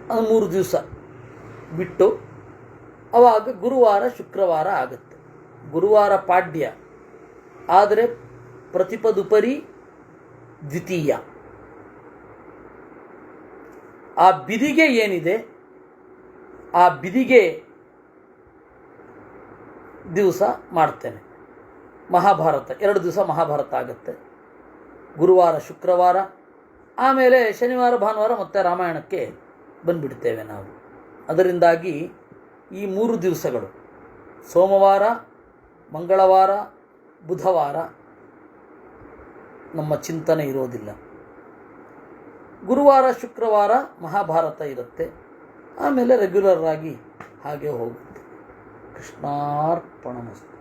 ಅದು 3 ದಿವಸ ಬಿಟ್ಟು ಆವಾಗ ಗುರುವಾರ ಶುಕ್ರವಾರ ಆಗುತ್ತೆ. ಗುರುವಾರ ಪಾಡ್ಯ ಆದರೆ ಪ್ರತಿಪದುಪರಿ ದ್ವಿತೀಯ. ಆ ಬಿದಿಗೆ ಏನಿದೆ, ಆ ಬಿದಿಗೆ ದಿವಸ ಮಾಡ್ತೇನೆ. ಮಹಾಭಾರತ 2 ದಿವಸ ಮಹಾಭಾರತ ಆಗುತ್ತೆ, ಗುರುವಾರ ಶುಕ್ರವಾರ. ಆಮೇಲೆ ಶನಿವಾರ ಭಾನುವಾರ ಮತ್ತೆ ರಾಮಾಯಣಕ್ಕೆ ಬಂದುಬಿಡ್ತೇವೆ ನಾವು. ಅದರಿಂದಾಗಿ ಈ 3 ದಿವಸಗಳು, ಸೋಮವಾರ, ಮಂಗಳವಾರ, ಬುಧವಾರ ನಮ್ಮ ಚಿಂತನೆ ಇರೋದಿಲ್ಲ. ಗುರುವಾರ ಶುಕ್ರವಾರ ಮಹಾಭಾರತ ಇರುತ್ತೆ. ಆಮೇಲೆ ರೆಗ್ಯುಲರ್ ಆಗಿ ಹಾಗೆ ಹೋಗುತ್ತೆ. ಕೃಷ್ಣಾರ್ಪಣಮಸ್ತು.